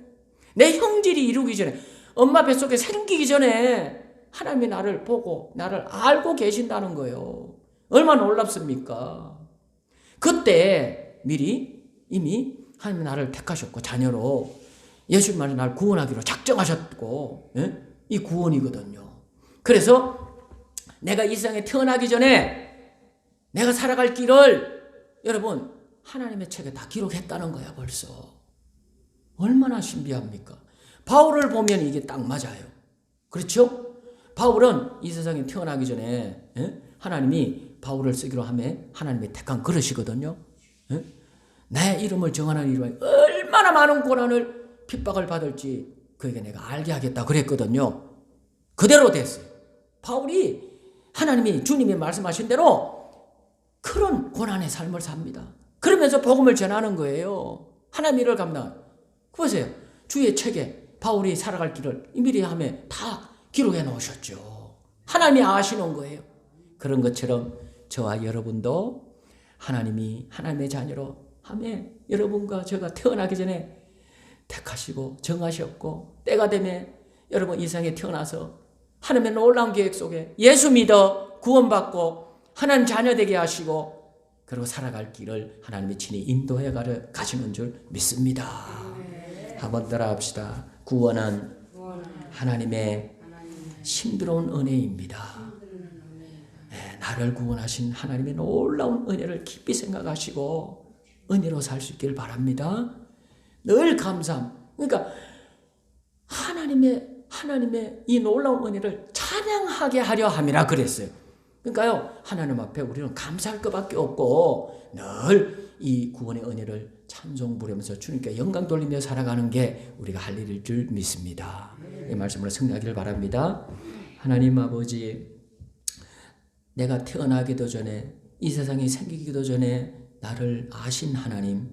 내 형질이 이루기 전에 엄마 뱃속에 생기기 전에 하나님이 나를 보고 나를 알고 계신다는 거예요. 얼마나 놀랍습니까? 그때 미리 이미 하나님이 나를 택하셨고 자녀로 예수님만이 나를 구원하기로 작정하셨고 이 구원이거든요. 그래서 내가 이 세상에 태어나기 전에 내가 살아갈 길을 여러분 하나님의 책에 다 기록했다는 거야 벌써. 얼마나 신비합니까? 바울을 보면 이게 딱 맞아요. 그렇죠? 바울은 이 세상에 태어나기 전에 하나님이 바울을 쓰기로 하며 하나님의 택한 그릇이거든요. 내 이름을 정하는 이름에 얼마나 많은 고난을 핍박을 받을지 그에게 내가 알게 하겠다 그랬거든요. 그대로 됐어요. 바울이 하나님이 주님이 말씀하신 대로 그런 고난의 삶을 삽니다. 그러면서 복음을 전하는 거예요. 하나님 일을 감당하는. 보세요. 주의 책에 바울이 살아갈 길을 미리 하며 다 기록해 놓으셨죠. 하나님이 아시는 거예요. 그런 것처럼 저와 여러분도 하나님이 하나님의 자녀로 하며 여러분과 제가 태어나기 전에 택하시고 정하셨고 때가 되면 여러분 이 세상에 태어나서 하나님의 놀라운 계획 속에 예수 믿어 구원받고 하나님 자녀 되게 하시고 그리고 살아갈 길을 하나님이 친히 인도해 가시는 줄 믿습니다. 한번 따라합시다. 구원은 하나님의 힘들어온 은혜입니다. 나를 구원하신 하나님의 놀라운 은혜를 깊이 생각하시고 은혜로 살 수 있길 바랍니다. 늘 감사함. 그러니까 하나님의 이 놀라운 은혜를 찬양하게 하려 함이라 그랬어요. 그러니까요, 하나님 앞에 우리는 감사할 것밖에 없고 늘 이 구원의 은혜를 찬송 부르면서 주님께 영광 돌리며 살아가는 게 우리가 할 일일 줄 믿습니다. 이 말씀으로 승리하기를 바랍니다. 하나님 아버지, 내가 태어나기도 전에 이 세상이 생기기도 전에 나를 아신 하나님,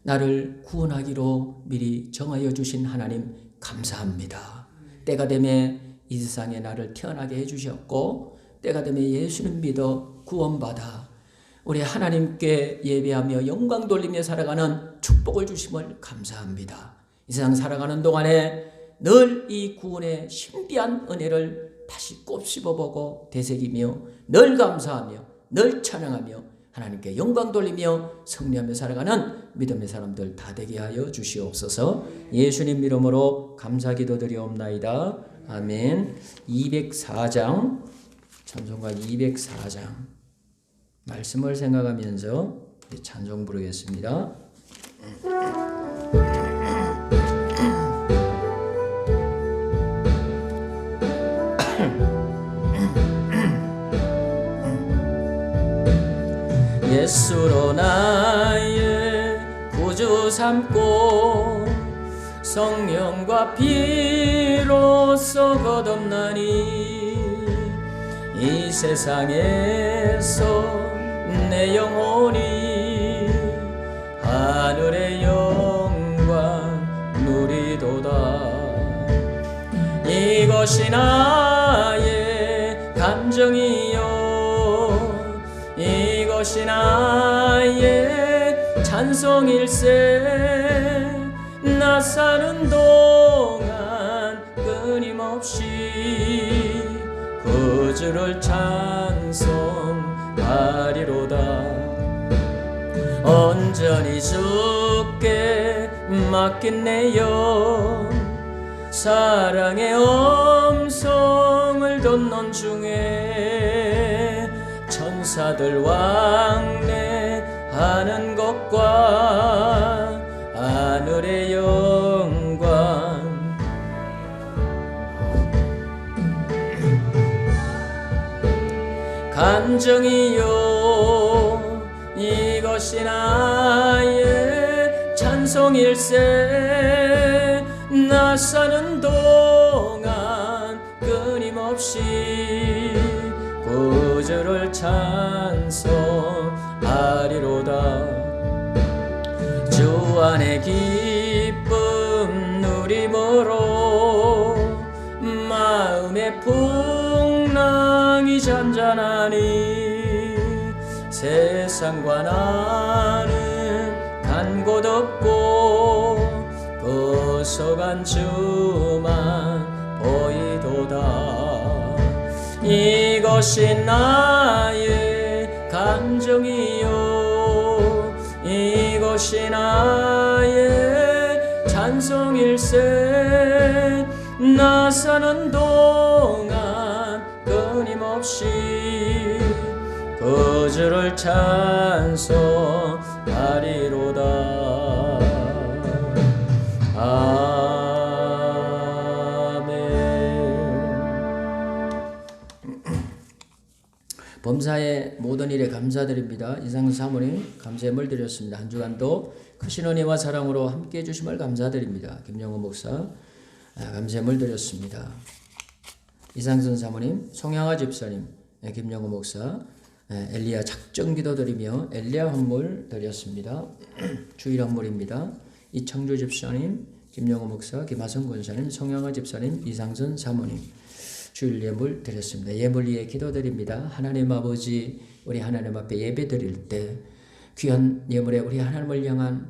나를 구원하기로 미리 정하여 주신 하나님 감사합니다. 때가 되면 이 세상에 나를 태어나게 해주셨고 때가 되면 예수님 믿어 구원받아 우리 하나님께 예배하며 영광 돌리며 살아가는 축복을 주심을 감사합니다. 이 세상 살아가는 동안에 늘 이 구원의 신비한 은혜를 다시 곱씹어보고 되새기며 늘 감사하며 늘 찬양하며 하나님께 영광 돌리며 승리하며 살아가는 믿음의 사람들 다 되게 하여 주시옵소서. 예수님 이름으로 감사 기도드리옵나이다. 아멘. 204장 찬송가 204장 말씀을 생각하면서 찬송 부르겠습니다. 예수로 나의 구주 삼고 성령과 피로써 거듭나니 이 세상에서 내 영혼이 하늘의 영광 누리도다. 이것이 나의 감정이요 이것이 나의 찬송일세. 나 사는 동안 끊임없이 구주를 찬송하리로다. 온전히 주께 맡긴 내 영 사랑의 음성을 듣는 중에 천사들 왕래하리로다. 하는 것과 하늘의 영광 감정이요 이것이 나의 찬송일세 나 사는 동안 끊임없이 구주를 찬송하리로다 주 안의 기쁨 누림으로 마음의 풍랑이 잔잔하니 세상과 나는 간 곳 없고 고속한 주만 보이도다 이것이 나의 감정이요 이것이 나의 찬송일세 나 사는 동안 끊임없이 구주를 찬송하리로다 범사의 모든 일에 감사드립니다. 이상순 사모님 감사의 물 드렸습니다. 한 주간도 크신 은혜와 사랑으로 함께해 주심을 감사드립니다. 김영호 목사 감사의 물 드렸습니다. 이상순 사모님, 송양아 집사님, 김영호 목사 엘리야 작정기도 드리며 엘리야 헌물 드렸습니다. 주일 헌물입니다. 이청주 집사님, 김영호 목사, 김하성 권사님, 송양아 집사님, 이상순 사모님 주일 예물 드렸습니다. 예물 위에 기도드립니다. 하나님 아버지 우리 하나님 앞에 예배 드릴 때 귀한 예물에 우리 하나님을 향한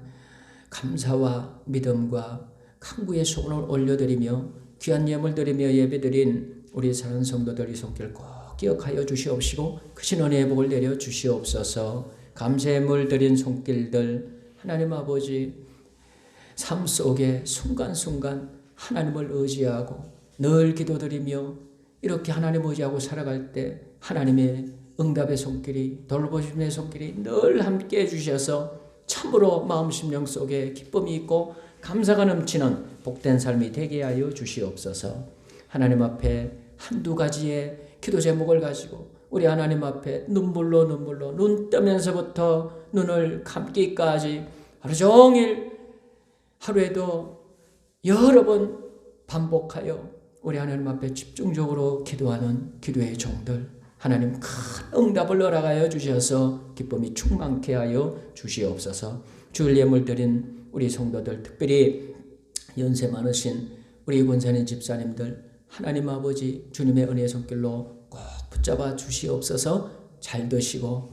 감사와 믿음과 간구의 소원을 올려드리며 귀한 예물 드리며 예배 드린 우리 사랑하는 성도들 이 손길 꼭 기억하여 주시옵시고 크신 은혜의 복을 내려 주시옵소서. 감사의 물 드린 손길들 하나님 아버지 삶 속에 순간순간 하나님을 의지하고 늘 기도드리며 이렇게 하나님 의지하고 살아갈 때 하나님의 응답의 손길이 돌보심의 손길이 늘 함께해 주셔서 참으로 마음 심령 속에 기쁨이 있고 감사가 넘치는 복된 삶이 되게 하여 주시옵소서. 하나님 앞에 한두 가지의 기도 제목을 가지고 우리 하나님 앞에 눈물로 눈 뜨면서부터 눈을 감기까지 하루 종일 하루에도 여러 번 반복하여 우리 하나님 앞에 집중적으로 기도하는 기도의 종들 하나님 큰 응답을 허락하여 주셔서 기쁨이 충만케 하여 주시옵소서. 주일 예물 드린 우리 성도들 특별히 연세 많으신 우리 권사님 집사님들 하나님 아버지 주님의 은혜의 손길로 꼭 붙잡아 주시옵소서. 잘 드시고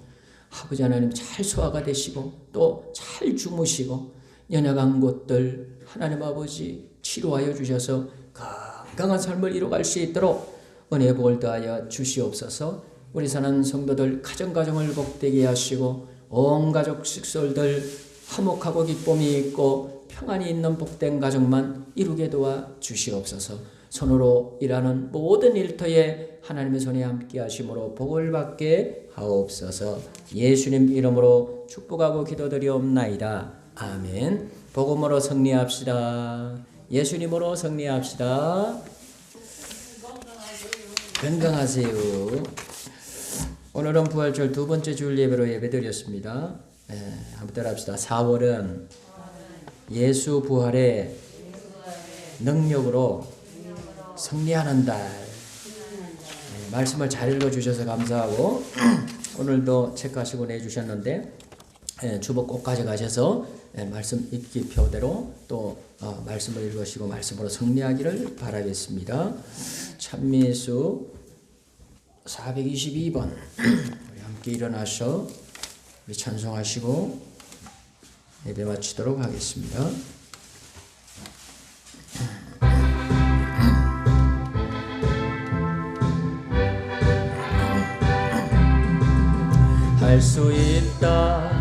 아버지 하나님 잘 소화가 되시고 또 잘 주무시고 연약한 곳들 하나님 아버지 치료하여 주셔서 건강한 삶을 이루어갈 수 있도록 은혜의 복을 더하여 주시옵소서. 우리 사는 성도들 가정을 복되게 하시고 온 가족 식솔들 화목하고 기쁨이 있고 평안이 있는 복된 가정만 이루게 도와 주시옵소서. 손으로 일하는 모든 일터에 하나님의 손이 함께 하심으로 복을 받게 하옵소서. 예수님 이름으로 축복하고 기도드리옵나이다. 아멘. 복음으로 승리합시다. 예수님으로 승리합시다. 건강하세요. 오늘은 부활절 두 번째 주일 예배로 예배드렸습니다. 한번 따라합시다. 4월은 예수 부활의 능력으로 승리하는 달. 말씀을 잘 읽어주셔서 감사하고 오늘도 체크하시고 내주셨는데 주복 꼭 가져가셔서 말씀 읽기표대로 또 말씀을 읽으시고 말씀으로 승리하기를 바라겠습니다. 찬미수 422번 우리 함께 일어나서 우리 찬송하시고 예배 마치도록 하겠습니다. 할 수 있다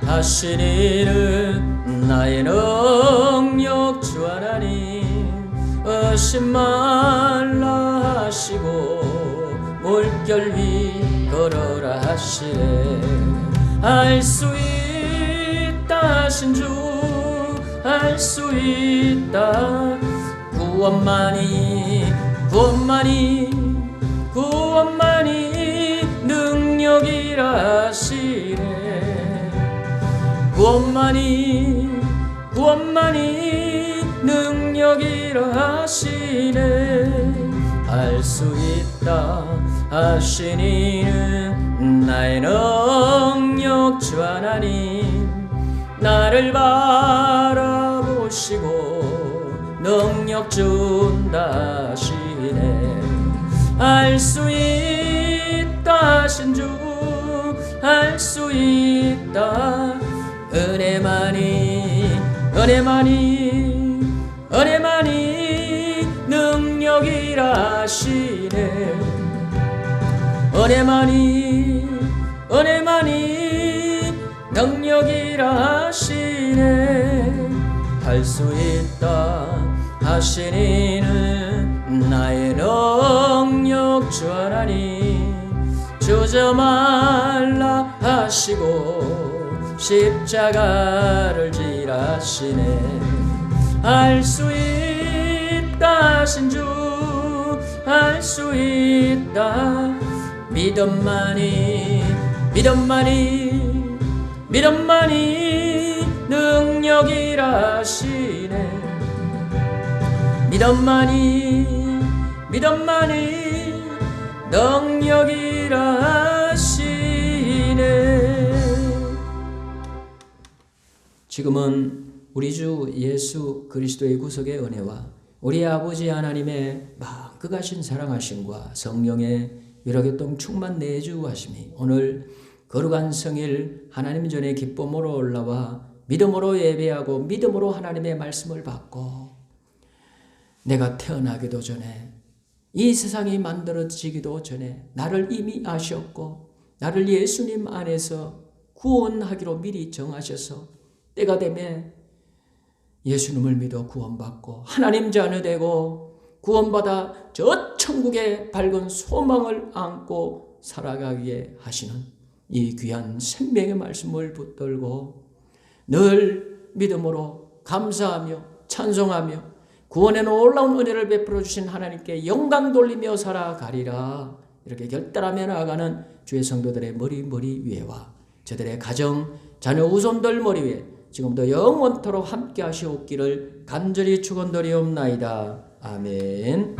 하신 이는 나의 능력 주 하나님 의심 말라 하시고 물결 위 걸어라 하시네 할 수 있다신 주 알 수 있다. 구원만이 능력이라시네. 구원만이 능력이라시네. 알 수 있다 하신 이는 나의 능력주 하나님, 나를 바라보시고 능력 준다 하시네. 알 수 있다 하신 주 알 수 있다. 은혜만이 능력이라시네. 은혜만이 능력이라시네. 할 수 있다 하신 이는 나의 능력주 하나님, 주저 말라 하시고 십자가를 지라시네. 알 수 있다 하신 주 알 수 있다. 믿음만이 능력이라시네. 믿음만이 능력이라시네. 지금은 우리 주 예수 그리스도의 구속의 은혜와 우리 아버지 하나님의 마음끝하신 사랑하심과 성령의 위로교통 충만 내주하심이 오늘 거룩한 성일 하나님 전에 기쁨으로 올라와 믿음으로 예배하고 믿음으로 하나님의 말씀을 받고, 내가 태어나기도 전에 이 세상이 만들어지기도 전에 나를 이미 아셨고 나를 예수님 안에서 구원하기로 미리 정하셔서 때가 되면 예수님을 믿어 구원받고 하나님 자녀 되고 구원받아 저 천국의 밝은 소망을 안고 살아가게 하시는 이 귀한 생명의 말씀을 붙들고 늘 믿음으로 감사하며 찬송하며 구원의 놀라운 은혜를 베풀어 주신 하나님께 영광 돌리며 살아가리라. 이렇게 결단하며 나아가는 주의 성도들의 머리 위에와 저들의 가정 자녀 후손들 머리 위에 지금도 영원토록 함께 하시옵기를 간절히 축원드리옵나이다. 아멘.